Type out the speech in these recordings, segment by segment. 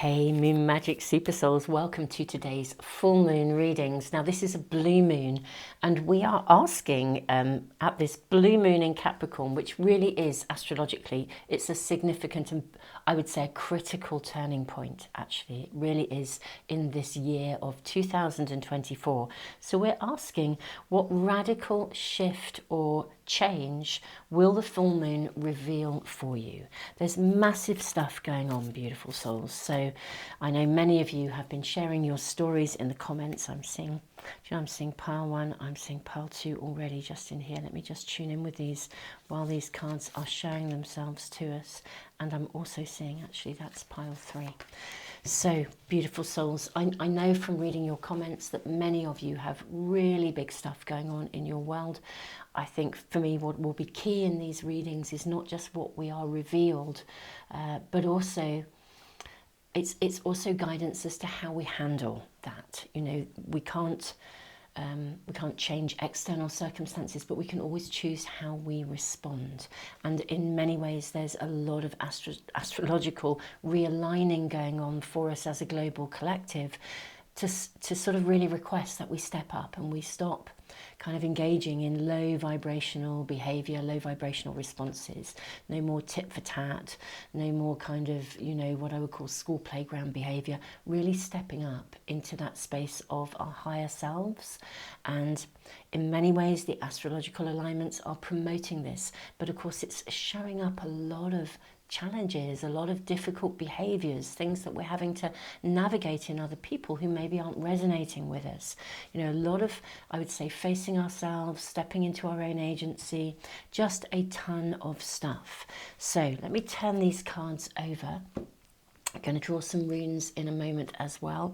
Hey Moon Magic Super Souls, welcome to today's full moon readings. Now this is a blue moon and we are asking at this blue moon in Capricorn, which really is astrologically, it's a significant and I would say a critical turning point actually. It really is in this year of 2024. So we're asking what radical shift or change will the full moon reveal for you? There's massive stuff going on, beautiful souls. So I know many of you have been sharing your stories in the comments. I'm seeing pile 1, I'm seeing pile 2 already just in here. Let me just tune in with these while these cards are showing themselves to us. And I'm also seeing actually that's pile 3. So, beautiful souls, I know from reading your comments that many of you have really big stuff going on in your world. I think for me what will be key in these readings is not just what we are revealed, but also it's also guidance as to how we handle that. You know, we can't change external circumstances, but we can always choose how we respond. And in many ways, there's a lot of astrological realigning going on for us as a global collective to sort of really request that we step up and we stop kind of engaging in low vibrational behavior, low vibrational responses. No more tit for tat, no more kind of, you know, what I would call school playground behavior, really stepping up into that space of our higher selves. And in many ways, the astrological alignments are promoting this, but of course it's showing up a lot of challenges, a lot of difficult behaviors, things that we're having to navigate in other people who maybe aren't resonating with us. You know, a lot of, I would say, facing ourselves, stepping into our own agency, just a ton of stuff. So let me turn these cards over. I'm going to draw some runes in a moment as well.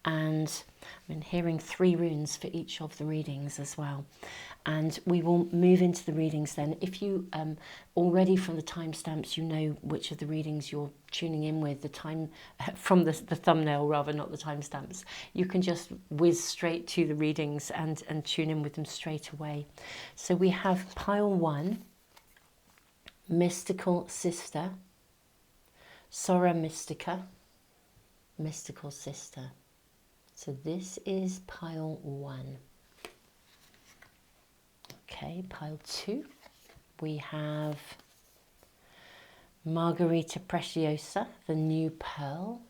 And I've been hearing 3 runes for each of the readings as well. And we will move into the readings then. If you already from the timestamps, you know which of the readings you're tuning in with, the time from the thumbnail rather, not the timestamps, you can just whiz straight to the readings and tune in with them straight away. So we have pile 1, Mystical Sister, Sora Mystica, Mystical Sister. So this is pile 1. Okay, pile 2, we have Margarita Preciosa, the New Pearl.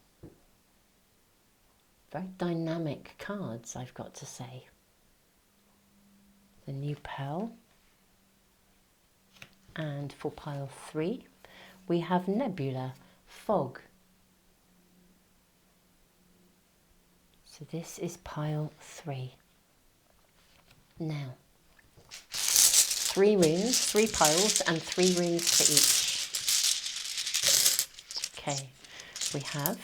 Very dynamic cards, I've got to say. The New Pearl. And for pile 3, we have Nebula, Fog. So this is pile 3. Now, 3 runes, 3 piles, and 3 runes for each. Okay, we have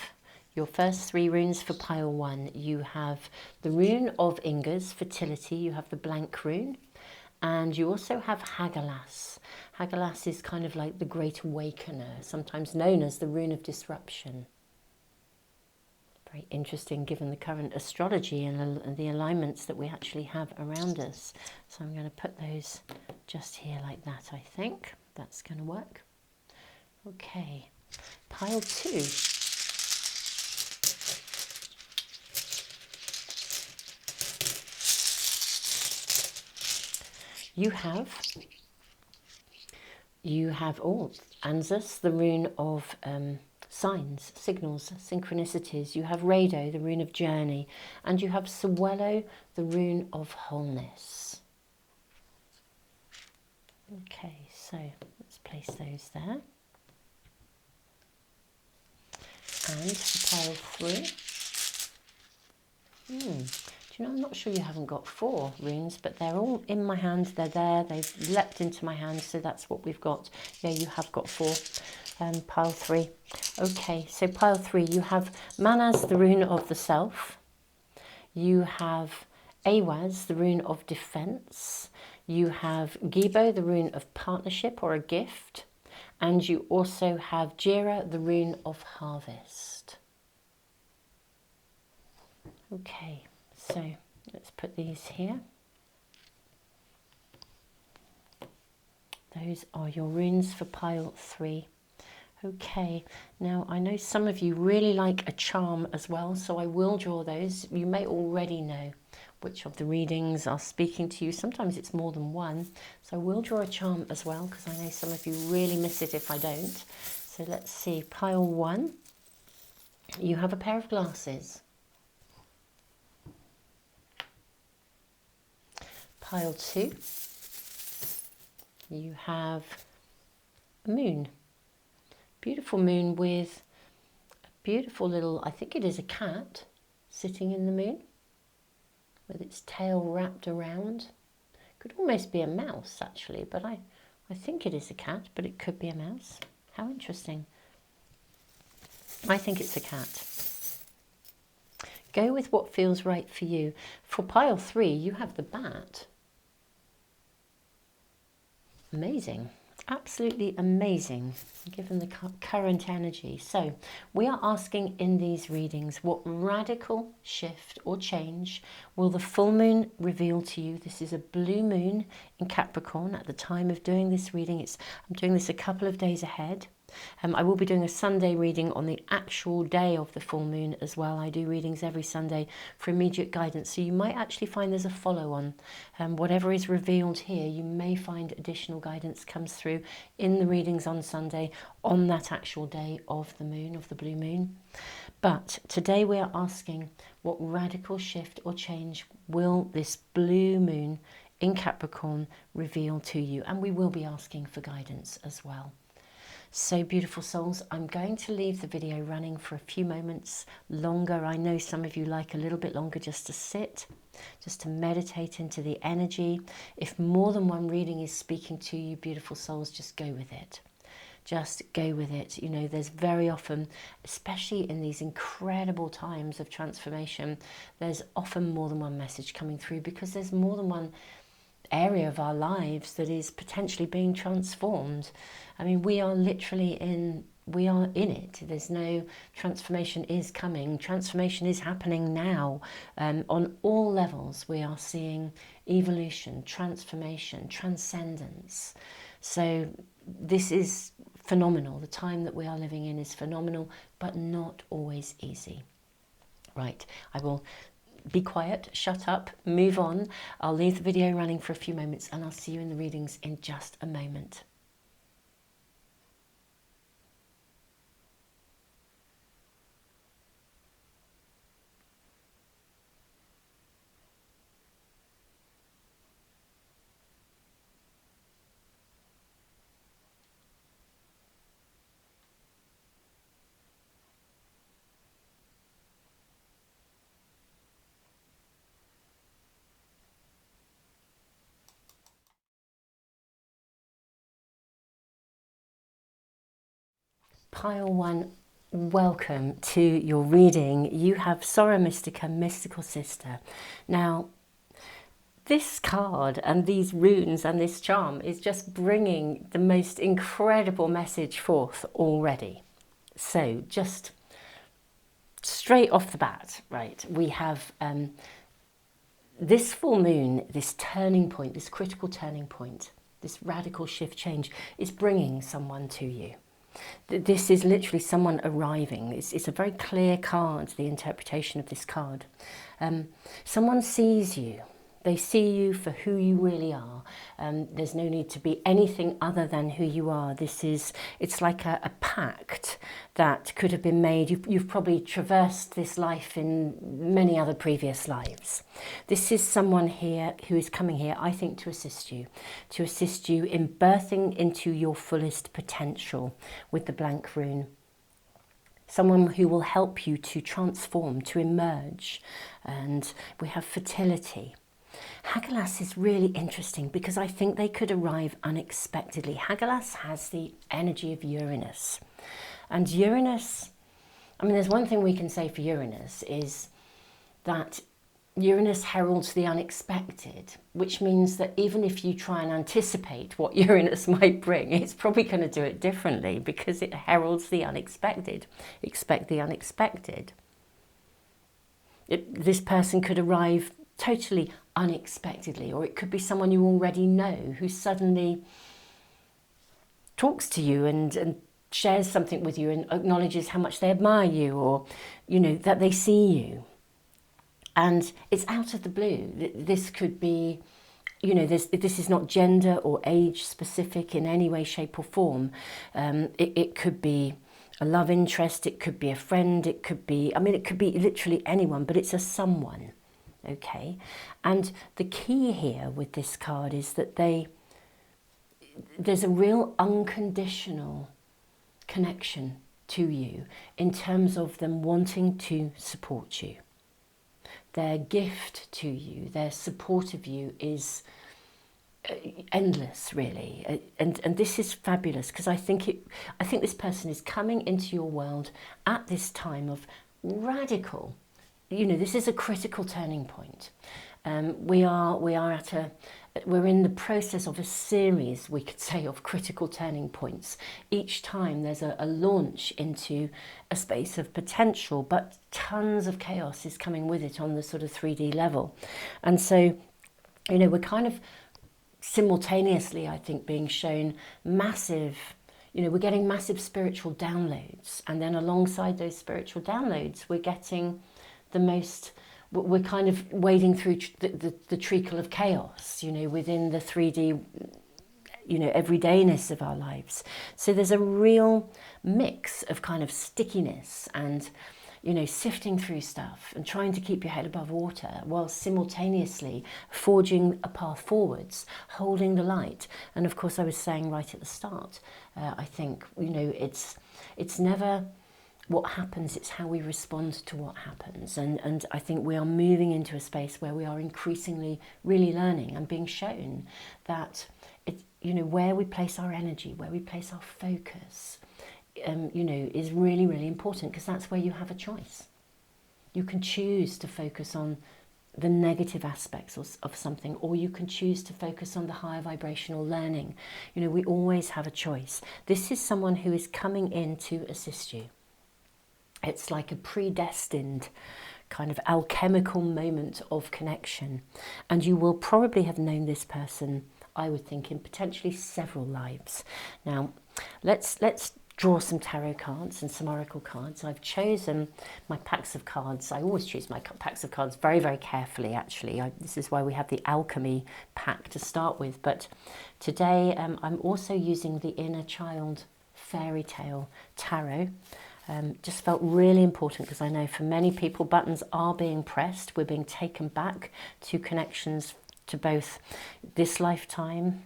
your first 3 runes for pile 1. You have the rune of Inga's fertility, you have the blank rune, and you also have Hagalaz. Hagalaz is kind of like the Great Awakener, sometimes known as the rune of disruption. Very interesting given the current astrology and the alignments that we actually have around us. So I'm going to put those just here like that, I think. That's going to work. Okay, pile 2. You have Anzus, the rune of signs, signals, synchronicities. You have Rado, the rune of journey, and you have Sawello, the rune of wholeness. Okay, so let's place those there. And for pile 3, do you know, I'm not sure you haven't got 4 runes, but they're all in my hand. They're there. They've leapt into my hand, so that's what we've got. Yeah, you have got 4. Pile 3. Okay, so pile 3, you have Manaz, the rune of the self. You have Awaz, the rune of defense. You have Gibo, the rune of partnership or a gift. And you also have Jira, the rune of harvest. Okay, so let's put these here. Those are your runes for pile 3. Okay, now I know some of you really like a charm as well, so I will draw those. You may already know which of the readings are speaking to you. Sometimes it's more than one, so I will draw a charm as well, because I know some of you really miss it if I don't. So let's see, pile 1, you have a pair of glasses. Pile 2, you have a moon. Beautiful moon with a beautiful little, I think it is a cat, sitting in the moon with its tail wrapped around. Could almost be a mouse actually, but I think it is a cat, but it could be a mouse. How interesting. I think it's a cat. Go with what feels right for you. For pile 3, you have the bat. Amazing. Absolutely amazing, given the current energy. So we are asking in these readings, what radical shift or change will the full moon reveal to you? This is a blue moon in Capricorn at the time of doing this reading. I'm doing this a couple of days ahead. I will be doing a Sunday reading on the actual day of the full moon as well. I do readings every Sunday for immediate guidance, so you might actually find there's a follow-on. Whatever is revealed here, you may find additional guidance comes through in the readings on Sunday on that actual day of the moon, of the blue moon. But today we are asking, what radical shift or change will this blue moon in Capricorn reveal to you? And we will be asking for guidance as well. So beautiful souls, I'm going to leave the video running for a few moments longer. I know some of you like a little bit longer just to sit, just to meditate into the energy. If more than one reading is speaking to you, beautiful souls, just go with it. Just go with it. You know, there's very often, especially in these incredible times of transformation, there's often more than one message coming through, because there's more than one area of our lives that is potentially being transformed. I mean, we are literally in it. There's no, transformation is coming. Transformation is happening now. On all levels, we are seeing evolution, transformation, transcendence. So this is phenomenal. The time that we are living in is phenomenal, but not always easy. Right, I will be quiet, shut up, move on. I'll leave the video running for a few moments and I'll see you in the readings in just a moment. Pile 1, welcome to your reading. You have Sorrow Mystica, Mystical Sister. Now, this card and these runes and this charm is just bringing the most incredible message forth already. So just straight off the bat, right, we have this full moon, this turning point, this critical turning point, this radical shift change is bringing someone to you. This is literally someone arriving. It's a very clear card, the interpretation of this card. Someone sees you. They see you for who you really are. There's no need to be anything other than who you are. It's like a pact that could have been made. You've probably traversed this life in many other previous lives. This is someone here who is coming here, I think, to assist you in birthing into your fullest potential with the blank rune. Someone who will help you to transform, to emerge. And we have fertility. Hagelas is really interesting because I think they could arrive unexpectedly. Hagelas has the energy of Uranus. And Uranus, I mean, there's one thing we can say for Uranus is that Uranus heralds the unexpected, which means that even if you try and anticipate what Uranus might bring, it's probably going to do it differently because it heralds the unexpected. Expect the unexpected. This person could arrive totally unexpectedly, or it could be someone you already know who suddenly talks to you and shares something with you and acknowledges how much they admire you, or, you know, that they see you. And it's out of the blue. This could be, you know, this is not gender or age specific in any way, shape or form. It could be a love interest, it could be a friend, it could be, I mean, it could be literally anyone, but it's a someone, okay? And the key here with this card is that there's a real unconditional connection to you in terms of them wanting to support you. Their gift to you, their support of you is endless, really, and this is fabulous, because I think this person is coming into your world at this time of radical, you know, this is a critical turning point. We're in the process of a series, we could say, of critical turning points. Each time there's a launch into a space of potential, but tons of chaos is coming with it on the sort of 3D level. And so, you know, we're kind of simultaneously, I think, being shown massive, you know, we're getting massive spiritual downloads. And then alongside those spiritual downloads, we're getting we're kind of wading through the treacle of chaos, you know, within the 3D, you know, everydayness of our lives. So there's a real mix of kind of stickiness and, you know, sifting through stuff and trying to keep your head above water while simultaneously forging a path forwards, holding the light. And of course, I was saying right at the start, I think, you know, it's never what happens, it's how we respond to what happens. And I think we are moving into a space where we are increasingly really learning and being shown that, you know, where we place our energy, where we place our focus, you know, is really, really important, because that's where you have a choice. You can choose to focus on the negative aspects of something, or you can choose to focus on the higher vibrational learning. You know, we always have a choice. This is someone who is coming in to assist you. It's like a predestined kind of alchemical moment of connection. And you will probably have known this person, I would think, in potentially several lives. Now, let's draw some tarot cards and some oracle cards. I've chosen my packs of cards. I always choose my packs of cards very, very carefully, actually. This is why we have the alchemy pack to start with. But today I'm also using the Inner Child Fairy Tale Tarot. Just felt really important, because I know for many people buttons are being pressed. We're being taken back to connections to both this lifetime,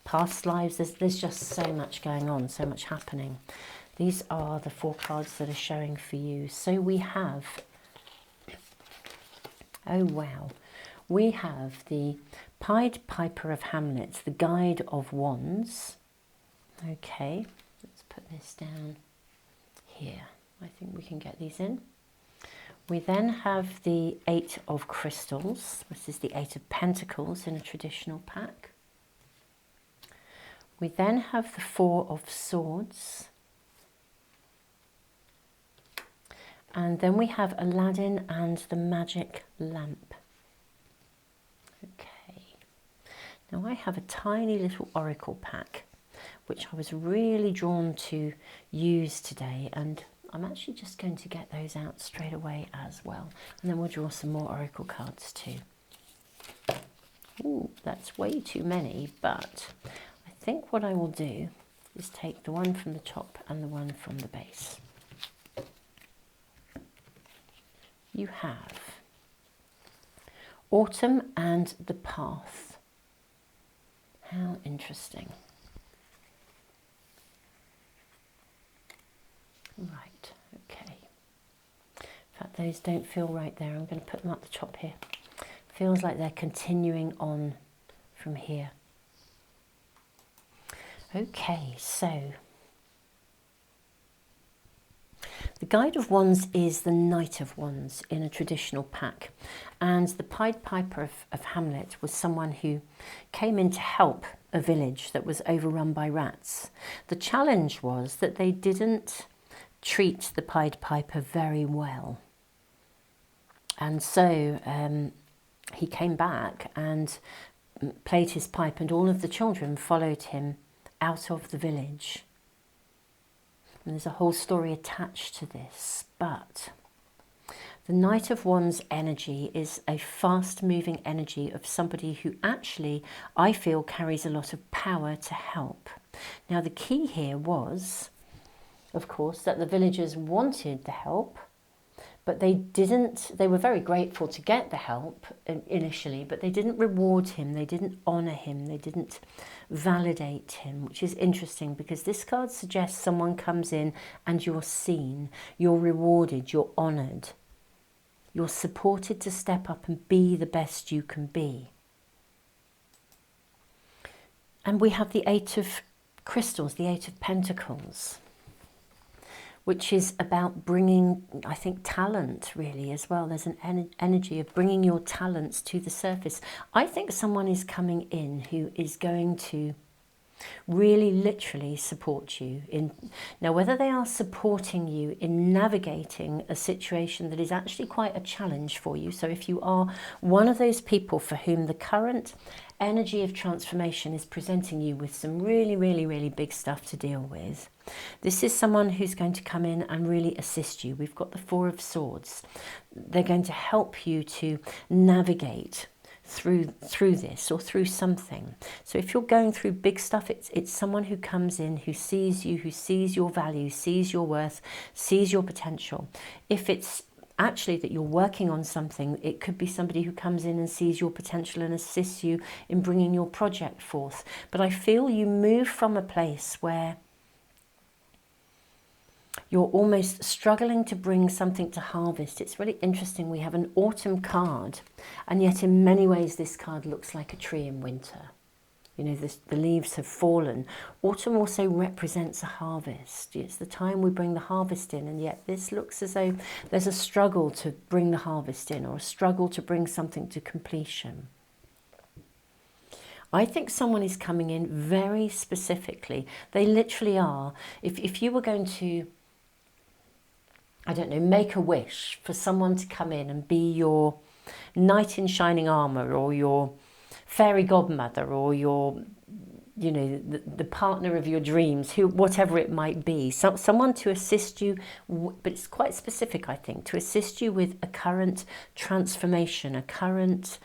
past lives. There's just so much going on, so much happening. These are the 4 cards that are showing for you. So we have, oh wow, we have the Pied Piper of Hamlet, the Guide of Wands. Okay, let's put this down here. I think we can get these in. We then have the 8 of Crystals. This is the 8 of Pentacles in a traditional pack. We then have the 4 of Swords. And then we have Aladdin and the Magic Lamp. Okay. Now I have a tiny little oracle pack, which I was really drawn to use today, and I'm actually just going to get those out straight away as well, and then we'll draw some more oracle cards too. Ooh, that's way too many, but I think what I will do is take the one from the top and the one from the base. You have Autumn and the Path. How interesting. Right, okay. In fact, those don't feel right there. I'm going to put them up the top here. Feels like they're continuing on from here. Okay, so the Guide of Wands is the Knight of Wands in a traditional pack, and the Pied Piper of Hamlet was someone who came in to help a village that was overrun by rats. The challenge was that they didn't treat the Pied Piper very well, and so he came back and played his pipe, and all of the children followed him out of the village. And there's a whole story attached to this, but the Knight of Wands energy is a fast-moving energy of somebody who actually, I feel, carries a lot of power to help. Now, the key here was, of course, that the villagers wanted the help, but they didn't. They were very grateful to get the help initially, but they didn't reward him, they didn't honour him, they didn't validate him, which is interesting because this card suggests someone comes in and you're seen, you're rewarded, you're honoured. You're supported to step up and be the best you can be. And we have the Eight of Crystals, the Eight of Pentacles, which is about bringing, I think, talent really as well. There's an energy of bringing your talents to the surface. I think someone is coming in who is going to really literally support you in, now whether they are supporting you in navigating a situation that is actually quite a challenge for you. So if you are one of those people for whom the current energy of transformation is presenting you with some really big stuff to deal with, this is someone who's going to come in and really assist you. We've got the Four of Swords. They're going to help you to navigate through this or through something. So if you're going through big stuff, it's someone who comes in, who sees you, who sees your value, sees your worth, sees your potential. If it's actually that you're working on something, it could be somebody who comes in and sees your potential and assists you in bringing your project forth. But I feel you move from a place where you're almost struggling to bring something to harvest. It's really interesting. We have an autumn card, and yet in many ways this card looks like a tree in winter. You know, the leaves have fallen. Autumn also represents a harvest. It's the time we bring the harvest in, and yet this looks as though there's a struggle to bring the harvest in, or a struggle to bring something to completion. I think someone is coming in very specifically. They literally are. If you were going to, I don't know, make a wish for someone to come in and be your knight in shining armour, or your fairy godmother, or your, you know, the partner of your dreams, who, whatever it might be, someone to assist you, but it's quite specific, I think, to assist you with a current transformation, a current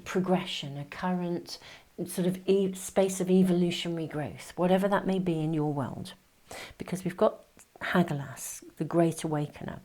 progression, a current sort of space of evolutionary growth, whatever that may be in your world. Because we've got Hagalaz, the Great Awakener.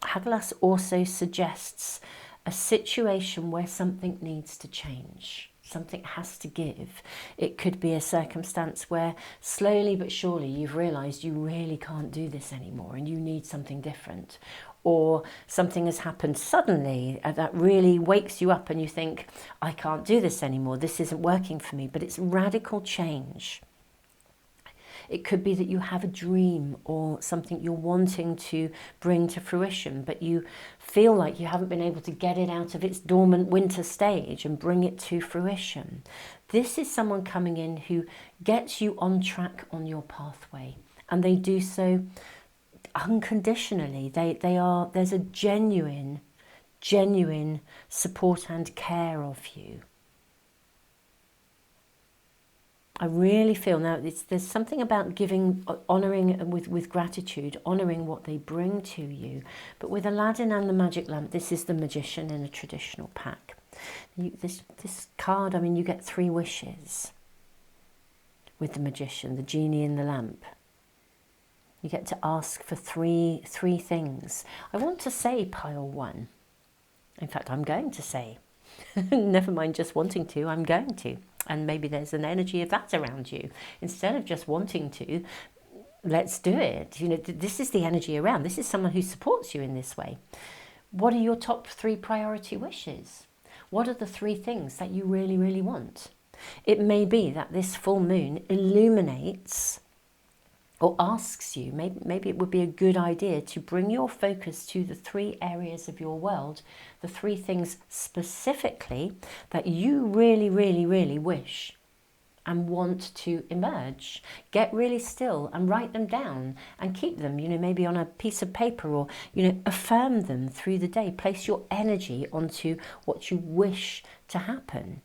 Hagalaz also suggests a situation where something needs to change. Something has to give. It could be a circumstance where slowly but surely you've realised you really can't do this anymore and you need something different. Or something has happened suddenly that really wakes you up and you think, I can't do this anymore, this isn't working for me, but it's radical change. It could be that you have a dream or something you're wanting to bring to fruition, but you feel like you haven't been able to get it out of its dormant winter stage and bring it to fruition. This is someone coming in who gets you on track on your pathway, and they do so unconditionally. There's a genuine support and care of you. I really feel now there's something about giving, honouring with gratitude, honouring what they bring to you. But with Aladdin and the magic lamp, this is the magician in a traditional pack. This card, I mean, you get 3 wishes with the magician, the genie in the lamp. You get to ask for three things. I want to say pile 1. In fact, I'm going to say. Never mind just wanting to, I'm going to. And maybe there's an energy of that around you. Instead of just wanting to, let's do it. You know, this is the energy around. This is someone who supports you in this way. What are your top 3 priority wishes? What are the 3 things that you really want? It may be that this full moon illuminates or asks you, maybe it would be a good idea to bring your focus to the 3 areas of your world, the 3 things specifically that you really wish and want to emerge. Get really still and write them down and keep them, you know, maybe on a piece of paper, or, you know, affirm them through the day. Place your energy onto what you wish to happen.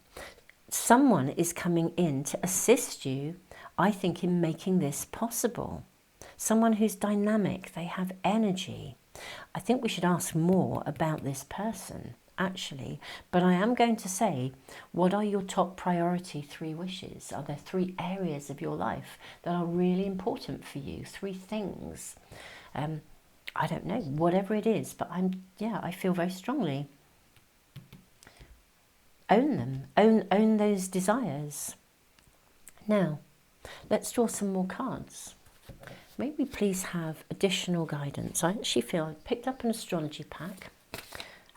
Someone is coming in to assist you, I think, in making this possible. someone who's dynamic, they have energy. I think we should ask more about this person, actually. But I am going to say, what are your top priority 3 wishes? Are there 3 areas of your life that are really important for you? 3 things. I don't know, whatever it is, but I feel very strongly. Own them, own those desires. Now, let's draw some more cards. May we please have additional guidance? I actually feel I picked up an astrology pack,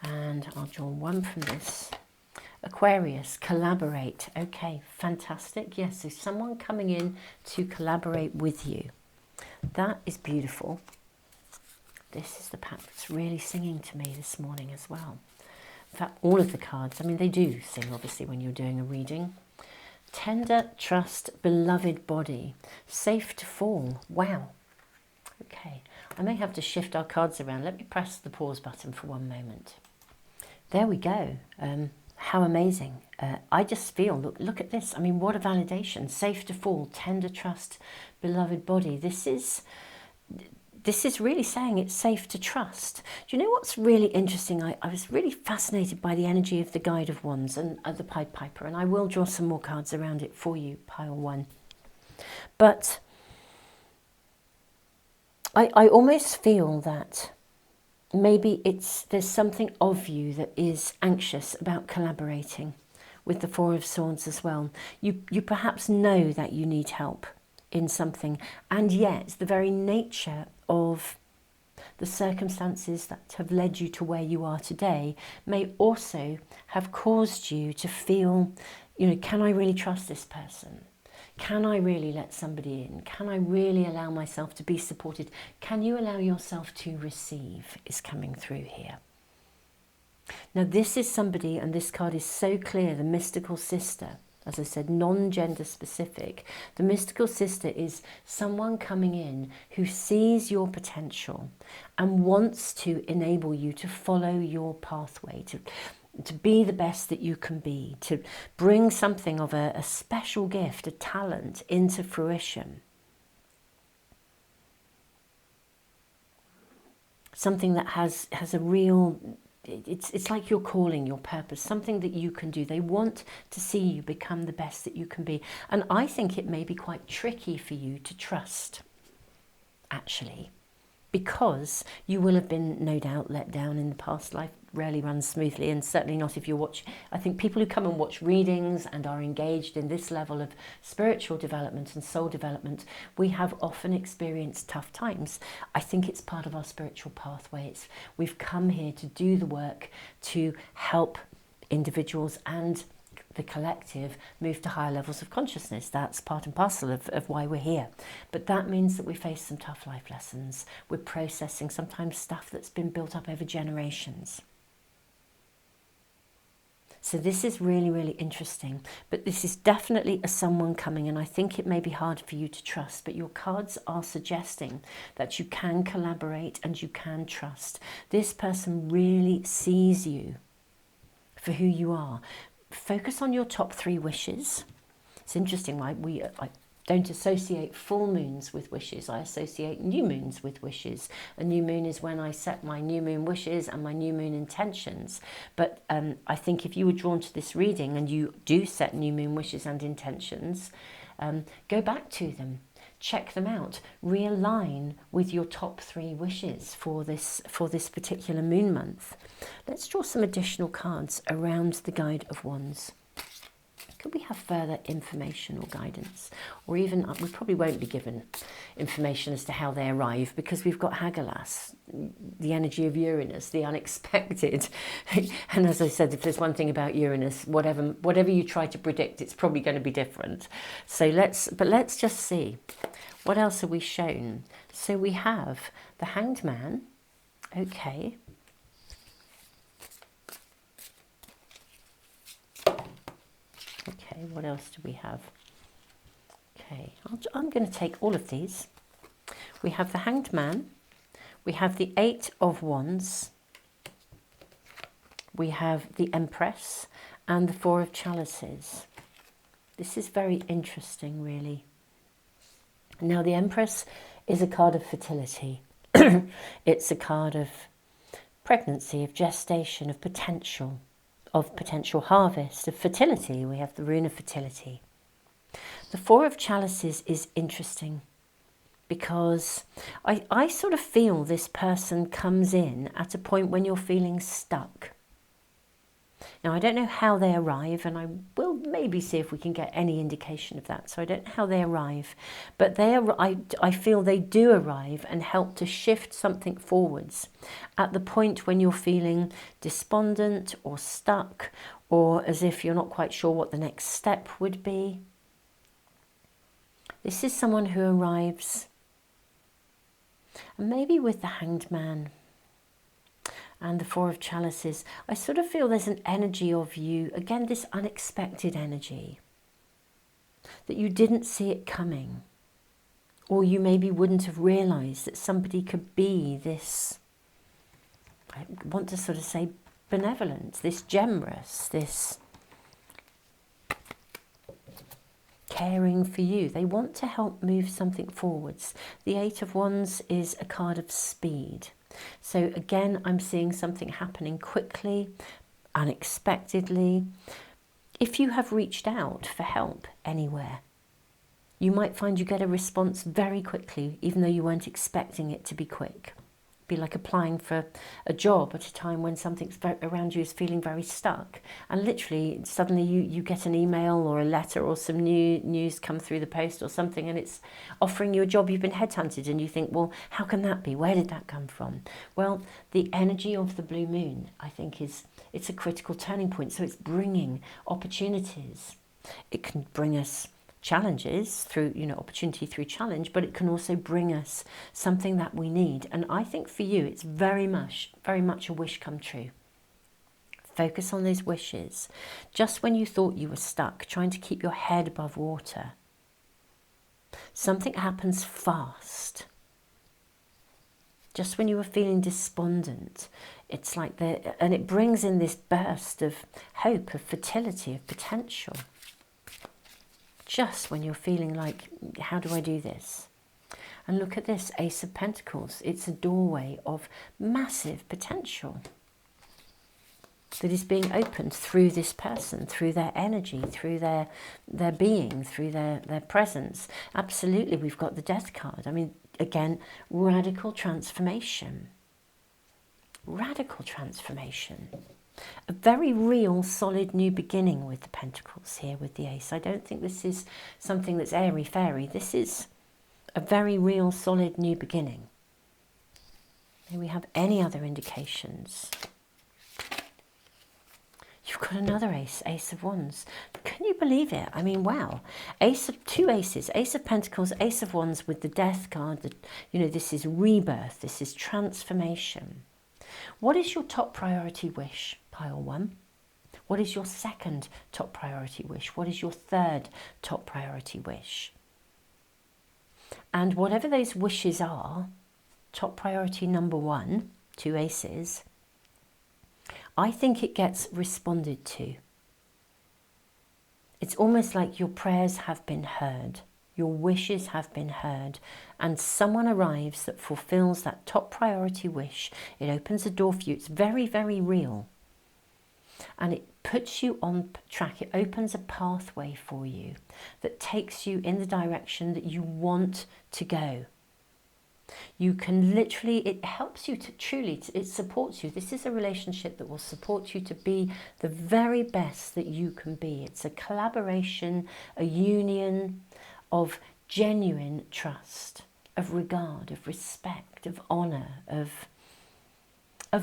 and I'll draw one from this. Aquarius, collaborate. Okay, fantastic. Yes, so someone coming in to collaborate with you. That is beautiful. This is the pack that's really singing to me this morning as well. In fact, all of the cards, I mean, they do sing, obviously, when you're doing a reading. Tender, trust, beloved body, safe to fall. Wow. Okay, I may have to shift our cards around. Let me press the pause button for one moment. There we go. How amazing. I just feel, look at this. I mean, what a validation. Safe to fall, tender trust, beloved body. This is really saying it's safe to trust. Do you know what's really interesting? I was really fascinated by the energy of the Guide of Wands and the Pied Piper, and I will draw some more cards around it for you, pile 1. But I almost feel that maybe there's something of you that is anxious about collaborating with the 4 of Swords as well. You perhaps know that you need help in something, and yet the very nature of the circumstances that have led you to where you are today may also have caused you to feel, can I really trust this person? Can I really let somebody in? Can I really allow myself to be supported? Can you allow yourself to receive is coming through here. Now this is somebody, and this card is so clear, the mystical sister. As I said, non-gender specific. The mystical sister is someone coming in who sees your potential and wants to enable you to follow your pathway, to be the best that you can be, to bring something of a special gift, a talent into fruition. Something that has a real... It's like your calling, your purpose, something that you can do. They want to see you become the best that you can be. And I think it may be quite tricky for you to trust, actually, because you will have been, no doubt, let down in the past. Life rarely runs smoothly, and certainly not if you watch. I think people who come and watch readings and are engaged in this level of spiritual development and soul development, we have often experienced tough times. I think it's part of our spiritual pathway. We've come here to do the work to help individuals and the collective move to higher levels of consciousness. That's part and parcel of why we're here. But that means that we face some tough life lessons. We're processing sometimes stuff that's been built up over generations. So this is really, really interesting. But this is definitely a someone coming, and I think it may be hard for you to trust, but your cards are suggesting that you can collaborate and you can trust. This person really sees you for who you are. Focus on your top 3 wishes. It's interesting, right? I don't associate full moons with wishes. I associate new moons with wishes. A new moon is when I set my new moon wishes and my new moon intentions. But I think if you were drawn to this reading and you do set new moon wishes and intentions, go back to them. Check them out. Realign with your top 3 wishes for this particular moon month. Let's draw some additional cards around the Guide of Wands. Could we have further information or guidance? Or even, we probably won't be given information as to how they arrive, because we've got Hagalaz, the energy of Uranus, the unexpected. And as I said, if there's one thing about Uranus, whatever you try to predict, it's probably going to be different. So let's just see. What else are we shown? So we have the Hanged Man. Okay. Okay, what else do we have? Okay, I'm going to take all of these. We have the Hanged Man. We have the 8 of Wands. We have the Empress and the 4 of Chalices. This is very interesting, really. Now, the Empress is a card of fertility. It's a card of pregnancy, of gestation, of potential harvest, of fertility. We have the rune of fertility. The Four of Chalices is interesting because I sort of feel this person comes in at a point when you're feeling stuck. Now, I don't know how they arrive, and I will maybe see if we can get any indication of that. So I don't know how they arrive, but I feel they do arrive and help to shift something forwards at the point when you're feeling despondent or stuck, or as if you're not quite sure what the next step would be. This is someone who arrives, and maybe with the Hanged Man and the Four of Chalices, I sort of feel there's an energy of you, again, this unexpected energy, that you didn't see it coming, or you maybe wouldn't have realised that somebody could be this, I want to sort of say benevolent, this generous, this caring for you. They want to help move something forwards. The Eight of Wands is a card of speed. So again, I'm seeing something happening quickly, unexpectedly. If you have reached out for help anywhere, you might find you get a response very quickly, even though you weren't expecting it to be quick. Be like applying for a job at a time when something around you is feeling very stuck, and literally suddenly you get an email or a letter or some news come through the post or something, and it's offering you a job. You've been headhunted and you think, well, how can that be? Where did that come from? Well, the energy of the blue moon, I think, it's a critical turning point. So it's bringing opportunities. It can bring us challenges through, opportunity through challenge, but it can also bring us something that we need. And I think for you, it's very much a wish come true. Focus on those wishes. Just when you thought you were stuck, trying to keep your head above water, something happens fast. Just when you were feeling despondent, it's like and it brings in this burst of hope, of fertility, of potential. Just when you're feeling like, how do I do this? And look at this, Ace of Pentacles. It's a doorway of massive potential that is being opened through this person, through their energy, through their being, through their presence. Absolutely, we've got the Death card. I mean, again, radical transformation. Radical transformation. A very real, solid new beginning with the Pentacles here with the Ace. I don't think this is something that's airy-fairy. This is a very real, solid new beginning. Do we have any other indications? You've got another Ace, Ace of Wands. Can you believe it? I mean, wow. Two aces, Ace of Pentacles, Ace of Wands with the Death card. This is rebirth. This is transformation. What is your top priority wish, pile one? What is your second top priority wish? What is your third top priority wish? And whatever those wishes are, top priority number one, two aces, I think it gets responded to. It's almost like your prayers have been heard. Your wishes have been heard, and someone arrives that fulfills that top priority wish. It opens a door for you. It's very, very real. And it puts you on track. It opens a pathway for you that takes you in the direction that you want to go. You can literally, it helps you to truly, it supports you. This is a relationship that will support you to be the very best that you can be. It's a collaboration, a union of genuine trust, of regard, of respect, of honour, of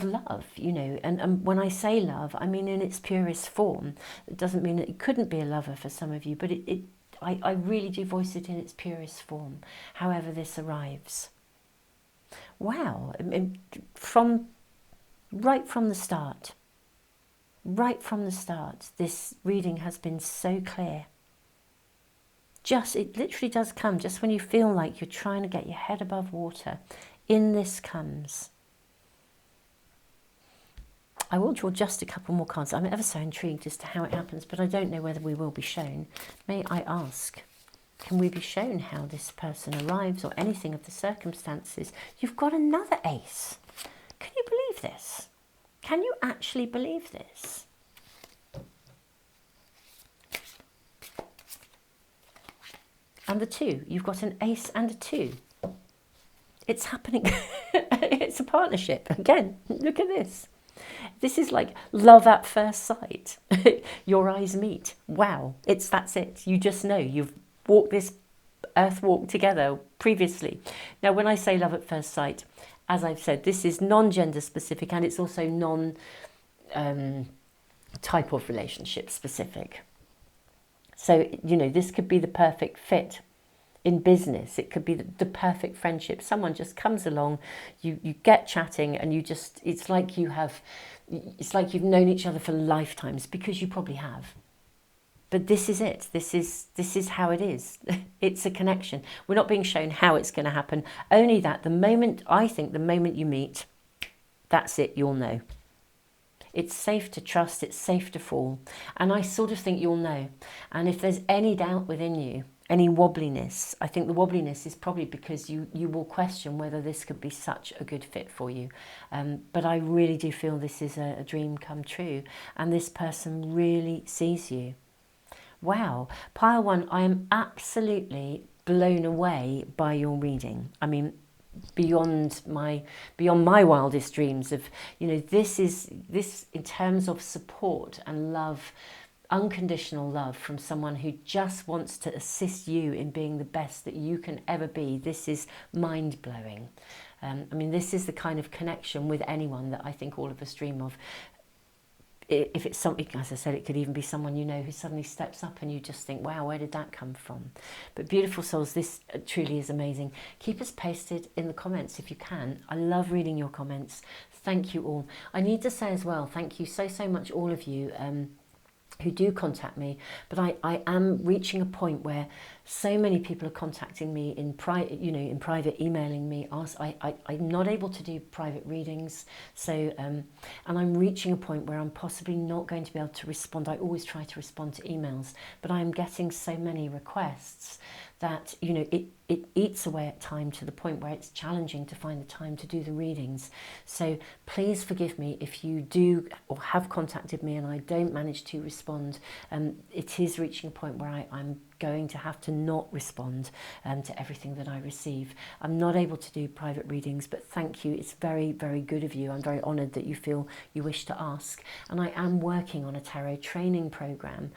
love, and when I say love, I mean in its purest form. It doesn't mean that it couldn't be a lover for some of you, but I really do voice it in its purest form, however this arrives. Wow, right from the start, this reading has been so clear. It literally does come just when you feel like you're trying to get your head above water. In this comes. I will draw just a couple more cards. I'm ever so intrigued as to how it happens, but I don't know whether we will be shown. May I ask can we be shown how this person arrives or anything of the circumstances? You've got another ace. Can you believe this? Can you actually believe this? And the 2, you've got an ace and a 2. It's happening. It's a partnership. Again, look at this. This is like love at first sight. Your eyes meet. Wow, that's it. You just know you've walked this earth walk together previously. Now, when I say love at first sight, as I've said, this is non-gender specific, and it's also non-type of relationship specific. So, you know, this could be the perfect fit in business. It could be the perfect friendship. Someone just comes along, you get chatting, and it's like you've known each other for lifetimes, because you probably have. But this is it. This is how it is. It's a connection. We're not being shown how it's going to happen. Only that the moment you meet, that's it, you'll know. It's safe to trust, it's safe to fall. And I sort of think you'll know. And if there's any doubt within you, any wobbliness, I think the wobbliness is probably because you will question whether this could be such a good fit for you. But I really do feel this is a dream come true. And this person really sees you. Wow. Pile 1, I am absolutely blown away by your reading. I mean, beyond my wildest dreams of, you know, this in terms of support and love, unconditional love from someone who just wants to assist you in being the best that you can ever be. This is mind-blowing. I mean, this is the kind of connection with anyone that I think all of us dream of. If it's something, as I said, it could even be someone you know who suddenly steps up and you just think, wow, where did that come from? But beautiful souls, this truly is amazing. Keep us posted in the comments if you can. I love reading your comments. Thank you all. I need to say as well, thank you so much, all of you who do contact me. But I am reaching a point where so many people are contacting me in private, emailing me. I'm not able to do private readings, so and I'm reaching a point where I'm possibly not going to be able to respond. I always try to respond to emails, but I'm getting so many requests that, you know, it eats away at time, to the point where it's challenging to find the time to do the readings. So please forgive me if you do or have contacted me and I don't manage to respond. It is reaching a point where I'm going to have to not respond to everything that I receive. I'm not able to do private readings, but thank you. It's very, very good of you. I'm very honoured that you feel you wish to ask. And I am working on a tarot training programme,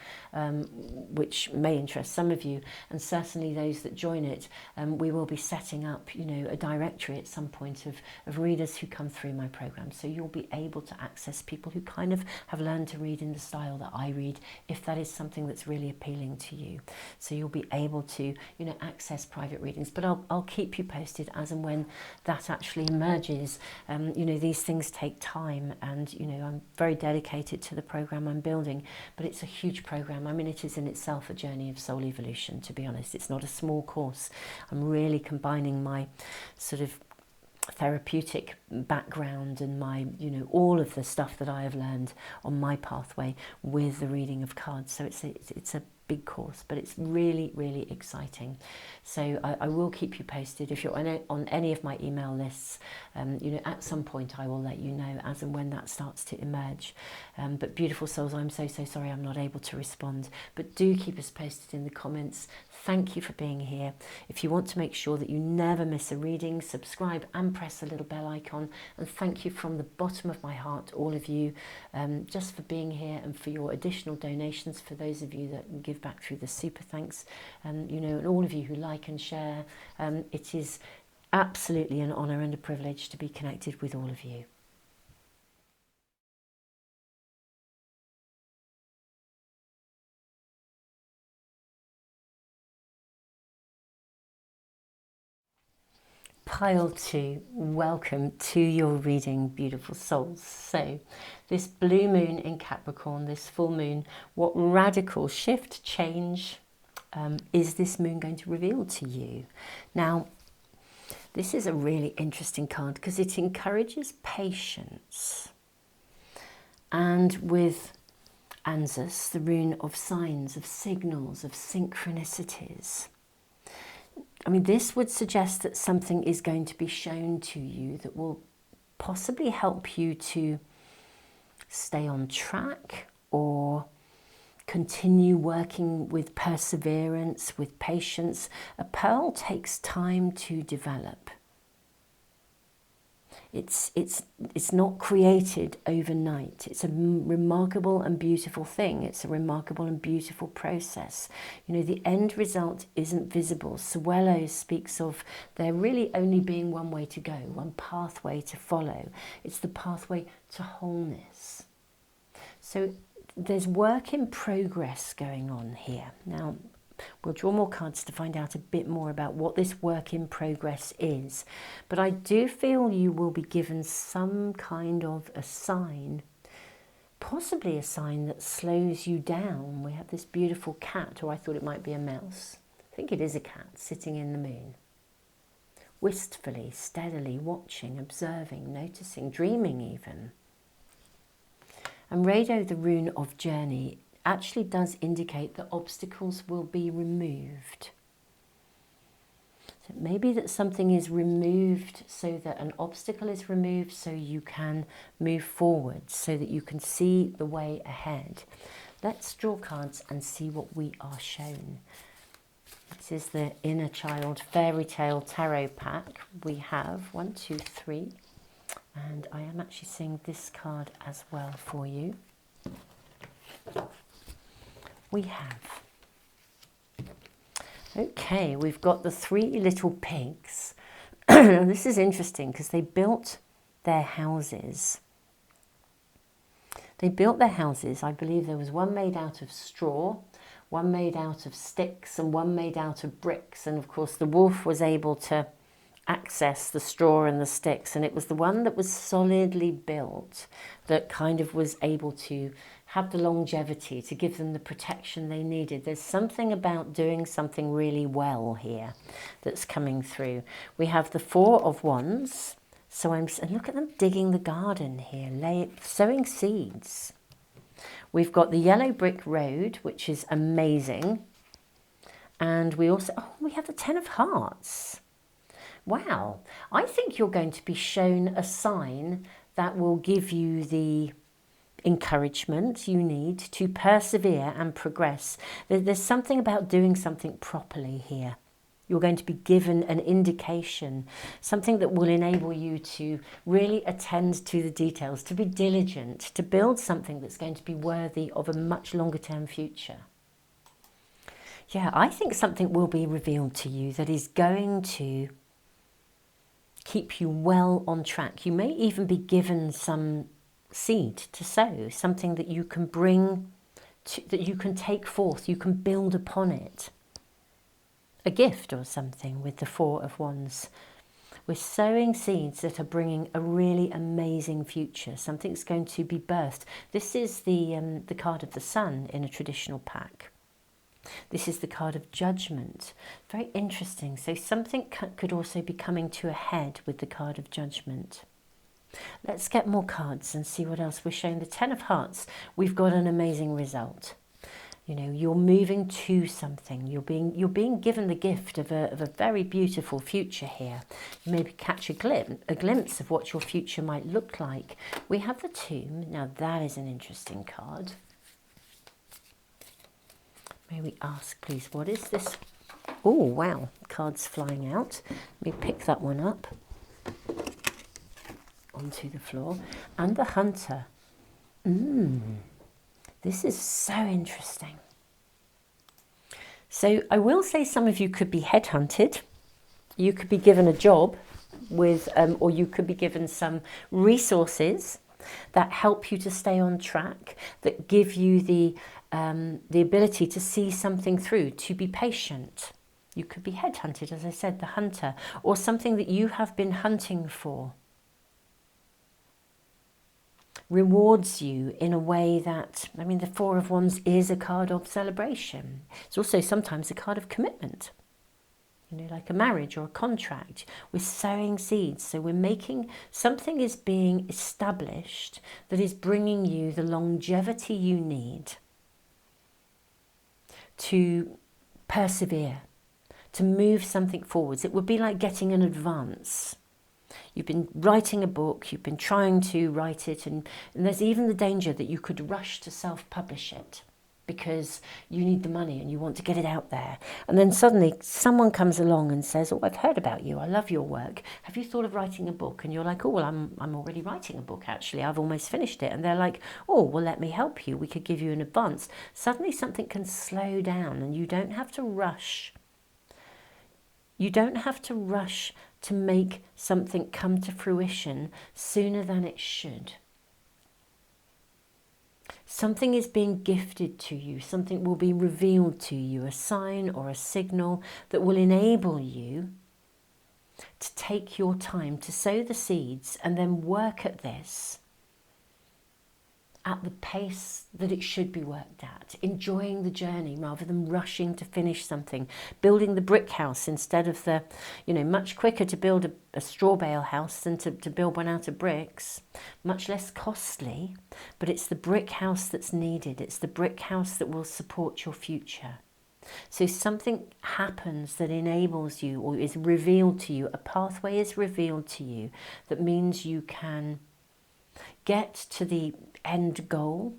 which may interest some of you, and certainly those that join it. We will be setting up, you know, a directory at some point of readers who come through my programme. So you'll be able to access people who kind of have learned to read in the style that I read, if that is something that's really appealing to you. So you'll be able to, you know, access private readings. But I'll keep you posted as and when that actually emerges. You know, these things take time, and, you know, I'm very dedicated to the programme I'm building, but it's a huge programme. I mean, it is in itself a journey of soul evolution, to be honest. It's not a small course. I'm really combining my sort of therapeutic background and my, you know, all of the stuff that I have learned on my pathway with the reading of cards. So it's a big course, but it's really, really exciting. So I will keep you posted. If you're on any of my email lists, you know, at some point I will let you know as and when that starts to emerge. But beautiful souls, I'm so sorry I'm not able to respond, but do keep us posted in the comments. Thank you for being here. If you want to make sure that you never miss a reading, subscribe and press the little bell icon. And thank you from the bottom of my heart, all of you, just for being here and for your additional donations, for those of you that give back through the super thanks, you know, and all of you who like and share. It is absolutely an honour and a privilege to be connected with all of you. Pile 2, welcome to your reading, beautiful souls. So this blue moon in Capricorn, this full moon, what radical shift, change is this moon going to reveal to you? Now, this is a really interesting card because it encourages patience. And with Anzus, the rune of signs, of signals, of synchronicities, I mean, this would suggest that something is going to be shown to you that will possibly help you to stay on track or continue working with perseverance, with patience. A pearl takes time to develop. It's not created overnight. It's a remarkable and beautiful thing. It's a remarkable and beautiful process. You know, the end result isn't visible. Suelo speaks of there really only being one way to go, one pathway to follow. It's the pathway to wholeness. So there's work in progress going on here. Now, we'll draw more cards to find out a bit more about what this work in progress is. But I do feel you will be given some kind of a sign, possibly a sign that slows you down. We have this beautiful cat, or I thought it might be a mouse. I think it is a cat sitting in the moon. Wistfully, steadily watching, observing, noticing, dreaming even. And Rado, the rune of journey, actually does indicate that obstacles will be removed. So it may be that something is removed, so that an obstacle is removed so you can move forward, so that you can see the way ahead. Let's draw cards and see what we are shown. This is the Inner Child Fairy Tale Tarot pack. We have 1, 2, 3, and I am actually seeing this card as well for you. We have, okay, we've got the 3 little pigs. This is interesting because they built their houses. They built their houses, I believe there was one made out of straw, one made out of sticks, and one made out of bricks. And of course the wolf was able to access the straw and the sticks, and it was the one that was solidly built that kind of was able to have the longevity, to give them the protection they needed. There's something about doing something really well here that's coming through. We have the 4 of Wands. So and look at them digging the garden here, sowing seeds. We've got the yellow brick road, which is amazing. And we also, we have the 10 of Hearts. Wow, I think you're going to be shown a sign that will give you the encouragement you need to persevere and progress. There's something about doing something properly here. You're going to be given an indication, something that will enable you to really attend to the details, to be diligent, to build something that's going to be worthy of a much longer term future. Yeah, I think something will be revealed to you that is going to keep you well on track. You may even be given some seed to sow, something that you can bring, that you can take forth, you can build upon it. A gift or something with the 4 of Wands. We're sowing seeds that are bringing a really amazing future. Something's going to be birthed. This is the card of the Sun in a traditional pack. This is the card of Judgment. Very interesting. So something could also be coming to a head with the card of Judgment. Let's get more cards and see what else we're showing. The 10 of Hearts, we've got an amazing result. You know, you're moving to something. You're being given the gift of a very beautiful future here. You maybe catch a glimpse of what your future might look like. We have the Tomb. Now that is an interesting card. May we ask, please, what is this? Oh, wow, cards flying out. Let me pick that one up onto the floor. And the Hunter. This is so interesting. So I will say some of you could be headhunted. You could be given a job with, or you could be given some resources that help you to stay on track, that give you the ability to see something through, to be patient. You could be headhunted, as I said, the Hunter, or something that you have been hunting for rewards you in a way that, I mean, the 4 of Wands is a card of celebration. It's also sometimes a card of commitment, you know, like a marriage or a contract. We're sowing seeds, so we're making, something is being established that is bringing you the longevity you need to persevere, to move something forwards. It would be like getting an advance. You've been writing a book, you've been trying to write it, and there's even the danger that you could rush to self-publish it because you need the money and you want to get it out there. And then suddenly someone comes along and says, oh, I've heard about you, I love your work. Have you thought of writing a book? And you're like, oh, well, I'm already writing a book, actually. I've almost finished it. And they're like, oh, well, let me help you. We could give you an advance. Suddenly something can slow down and you don't have to rush. You don't have to rush to make something come to fruition sooner than it should. Something is being gifted to you, something will be revealed to you, a sign or a signal that will enable you to take your time to sow the seeds and then work at this at the pace that it should be worked at, enjoying the journey rather than rushing to finish something, building the brick house instead of the, much quicker to build a straw bale house than to build one out of bricks, much less costly, but it's the brick house that's needed. It's the brick house that will support your future. So something happens that enables you or is revealed to you, a pathway is revealed to you that means you can get to the end goal,